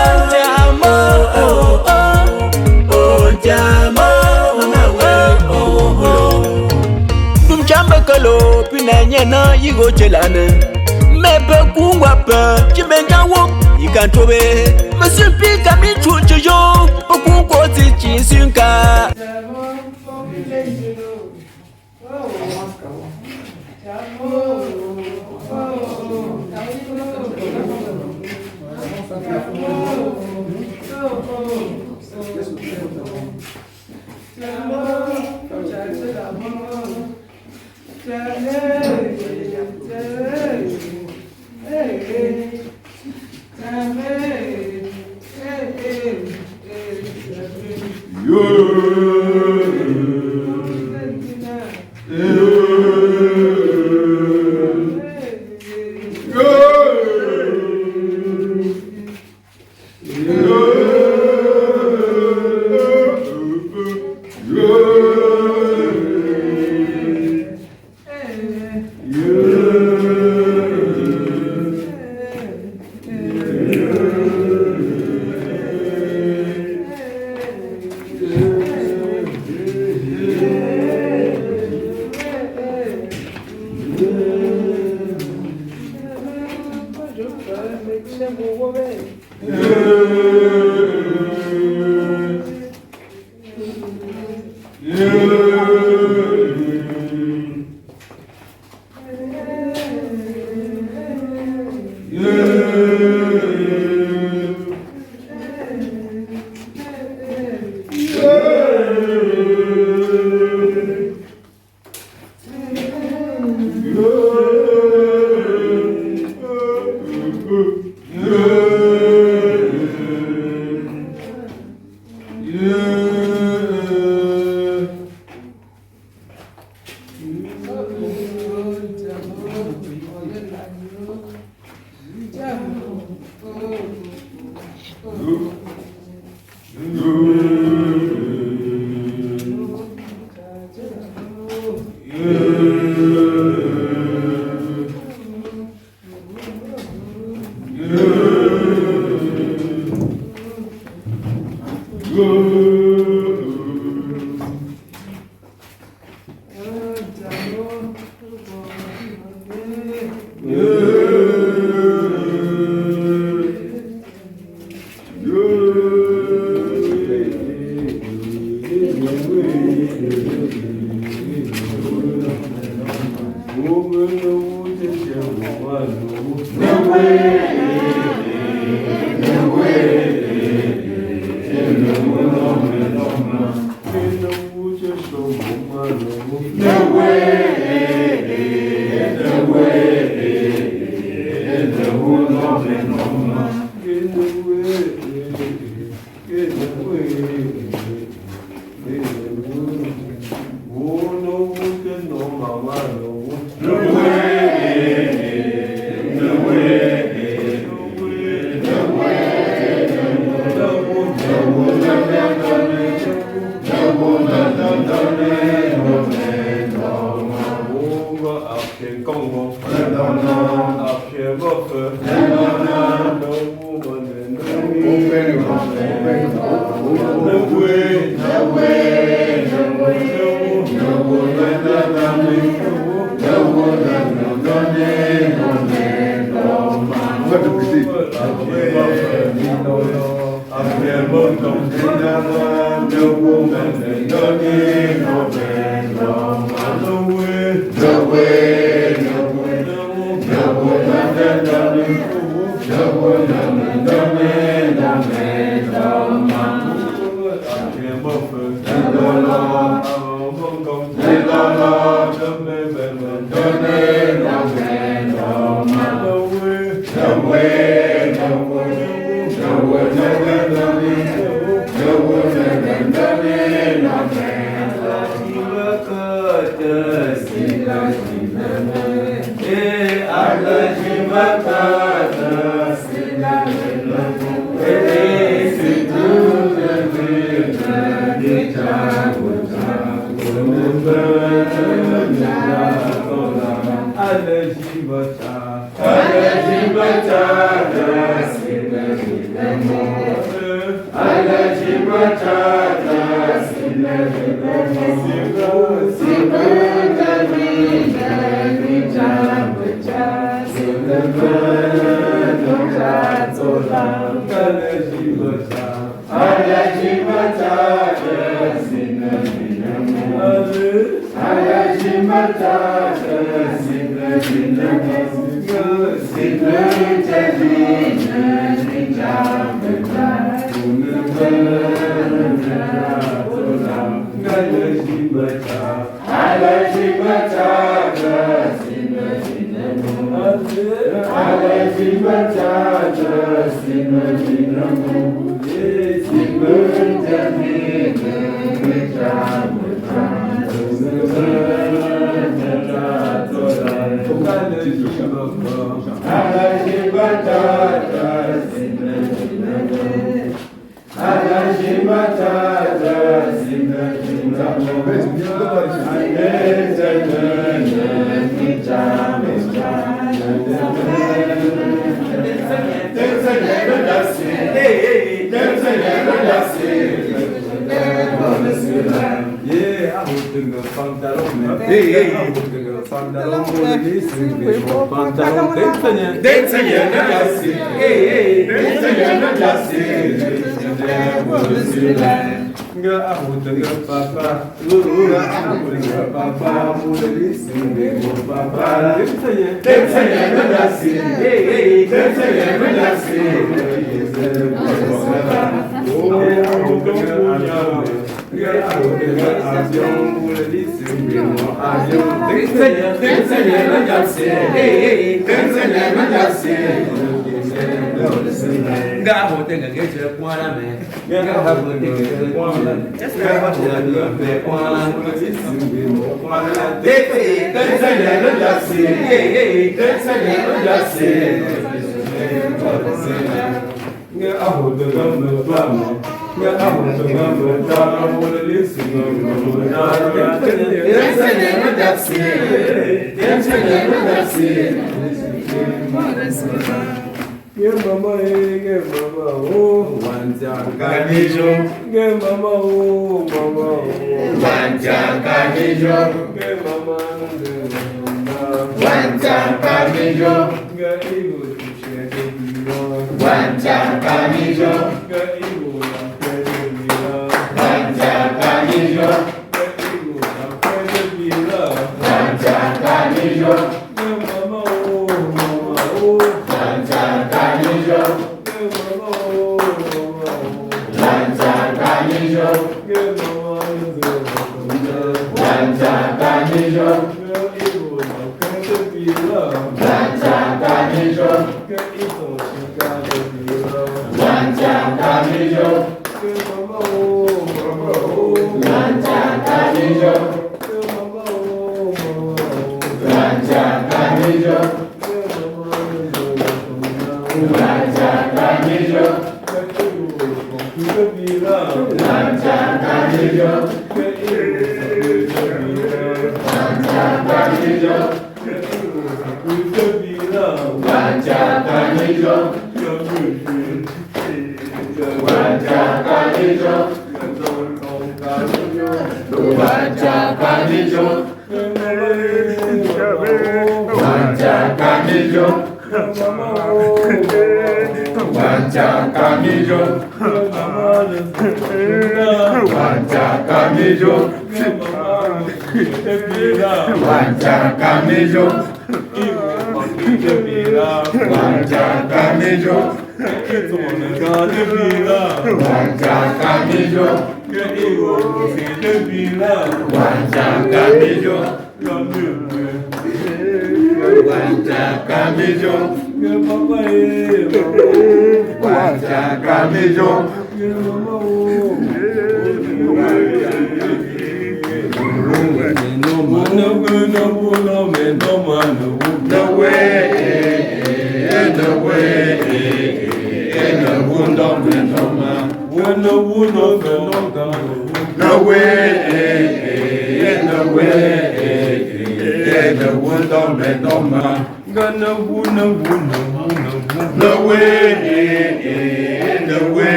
oh Jama, mama we, oh bolo. Dum chamba kolo Pina nyena yigo chelane. Mepe kungwa pe Chimenja wok Ikantobe Monsieur Pika michucho yo Okunko tichi sinka. Oh,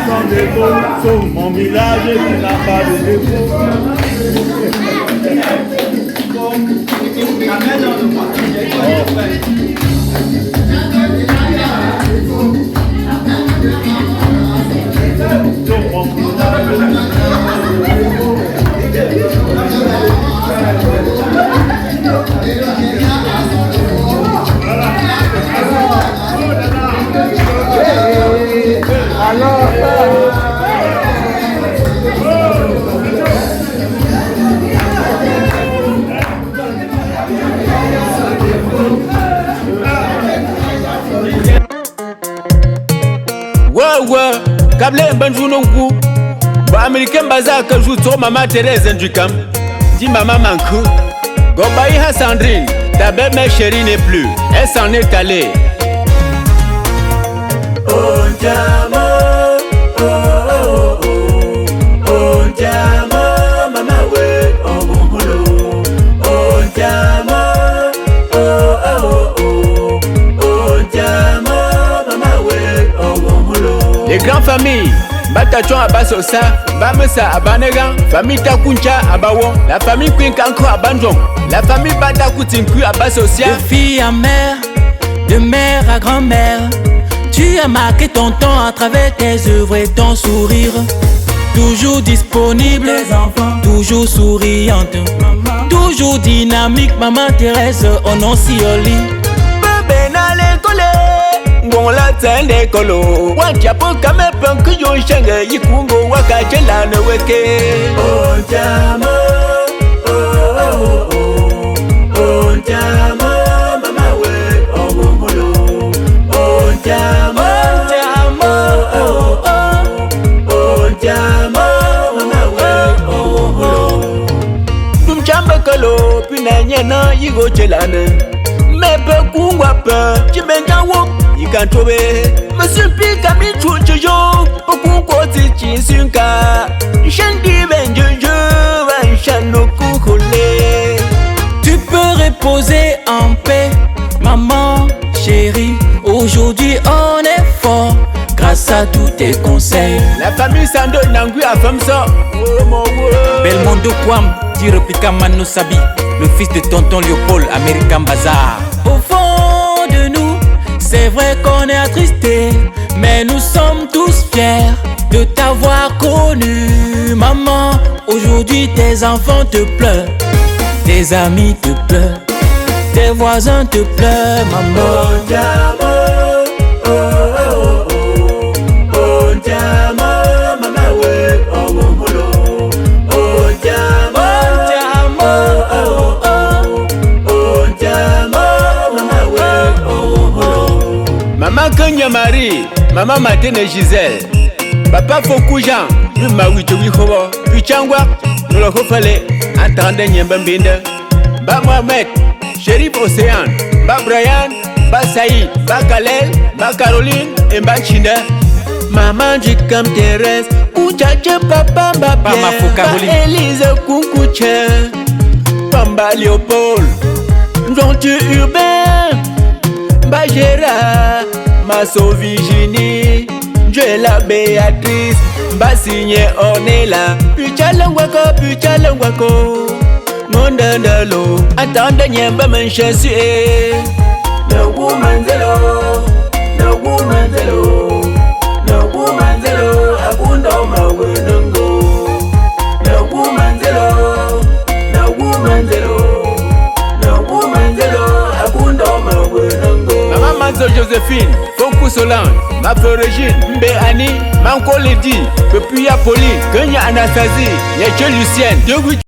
sans défaut, sauf mon village qui n'a pas de défaut. Kable banjou non kou Ba Americain baza que joue trop maman Thérèse du camp. Dis maman mankou Gobaïha Sandrine, ta belle-mère chérie n'est plus. Elle s'en est allée. Oh Jama, oh oh oh, oh Jama, mama we, oh mulo. Oh Jama, oh oh oh, oh Jama, mama we, oh mulo. Les grandes familles, Batachon Abasosa, Bamesa Abanegan, famille Takuncha Abawo, la famille Quinkanko Abanjon, la famille Batakutinku Abasosia. De fille à mère, de mère à grand-mère, tu as marqué ton temps à travers tes œuvres et ton sourire. Toujours disponible, les enfants, toujours souriante, toujours dynamique, maman Thérèse, oh non si oli. Bébé n'a l'école. Bon la tende kolo Wajapo kame panku yon shenge Yikungo waka chela ne weke. Oh Jama, oh oh oh, oh Jama, mama we, oh mulo. Oh Jama, oh oh oh, oh Jama, mama we, oh mulo. Tum chamba kolo Pina nyena yigo chela ne Mebe kungwa pe Chimenga wop Yikantobe Monsieur Pika michucho yo Okunko tichi sunka Shandi benjojo Vanshano kukole. Tu peux reposer en paix, maman chérie. Aujourd'hui on est fort grâce à tous tes conseils. La famille Sando Nangui a femme ça. Belmondo Kwam, Tirepika Manu Sabi, le fils de tonton Léopold, American Bazar. Au fond de nous, c'est vrai qu'on est attristés, mais nous sommes tous fiers de t'avoir connu. Maman, aujourd'hui tes enfants te pleurent, tes amis te pleurent, tes voisins te pleurent, maman. Oh Jama, oh oh oh, oh Jama, mama we, oh mulo. Oh Jama, oh oh oh, oh Jama, mama we, oh mulo. Maman Kenya Marie, maman Matene Gisèle, papa Fokou Jean, nous mawicho wihowo, Pichangwa, nous le refallait, entendez Nyembambinde, Ba Mohamed, Chérif Océane, Ba Brian, Ba Saïd, Ba Kalel, Ba Caroline et Ba Chinda. Maman Jikam Thérèse, Kouchache Papa Ba Pierre, Élise Koukouche, Pamba Léopold, Jontu Urbain, Ba Gérard, Masso Virginie, Joëla Béatrice, Ba Signé Ornella, Puchalangwako, Mondandalo, attendez Nyemba Manchessie. No woman zero, no woman zero, no woman zero, Abundo Mawenungo. No woman zero, no woman zero, no woman zero, Abundo Mawenungo. Maman Manzo Joséphine, Fokou Solange, ma Régine, Mbe Annie, Manko Lady, Pepuya Pauline, Kenya Anastasie, Yéché Lucienne,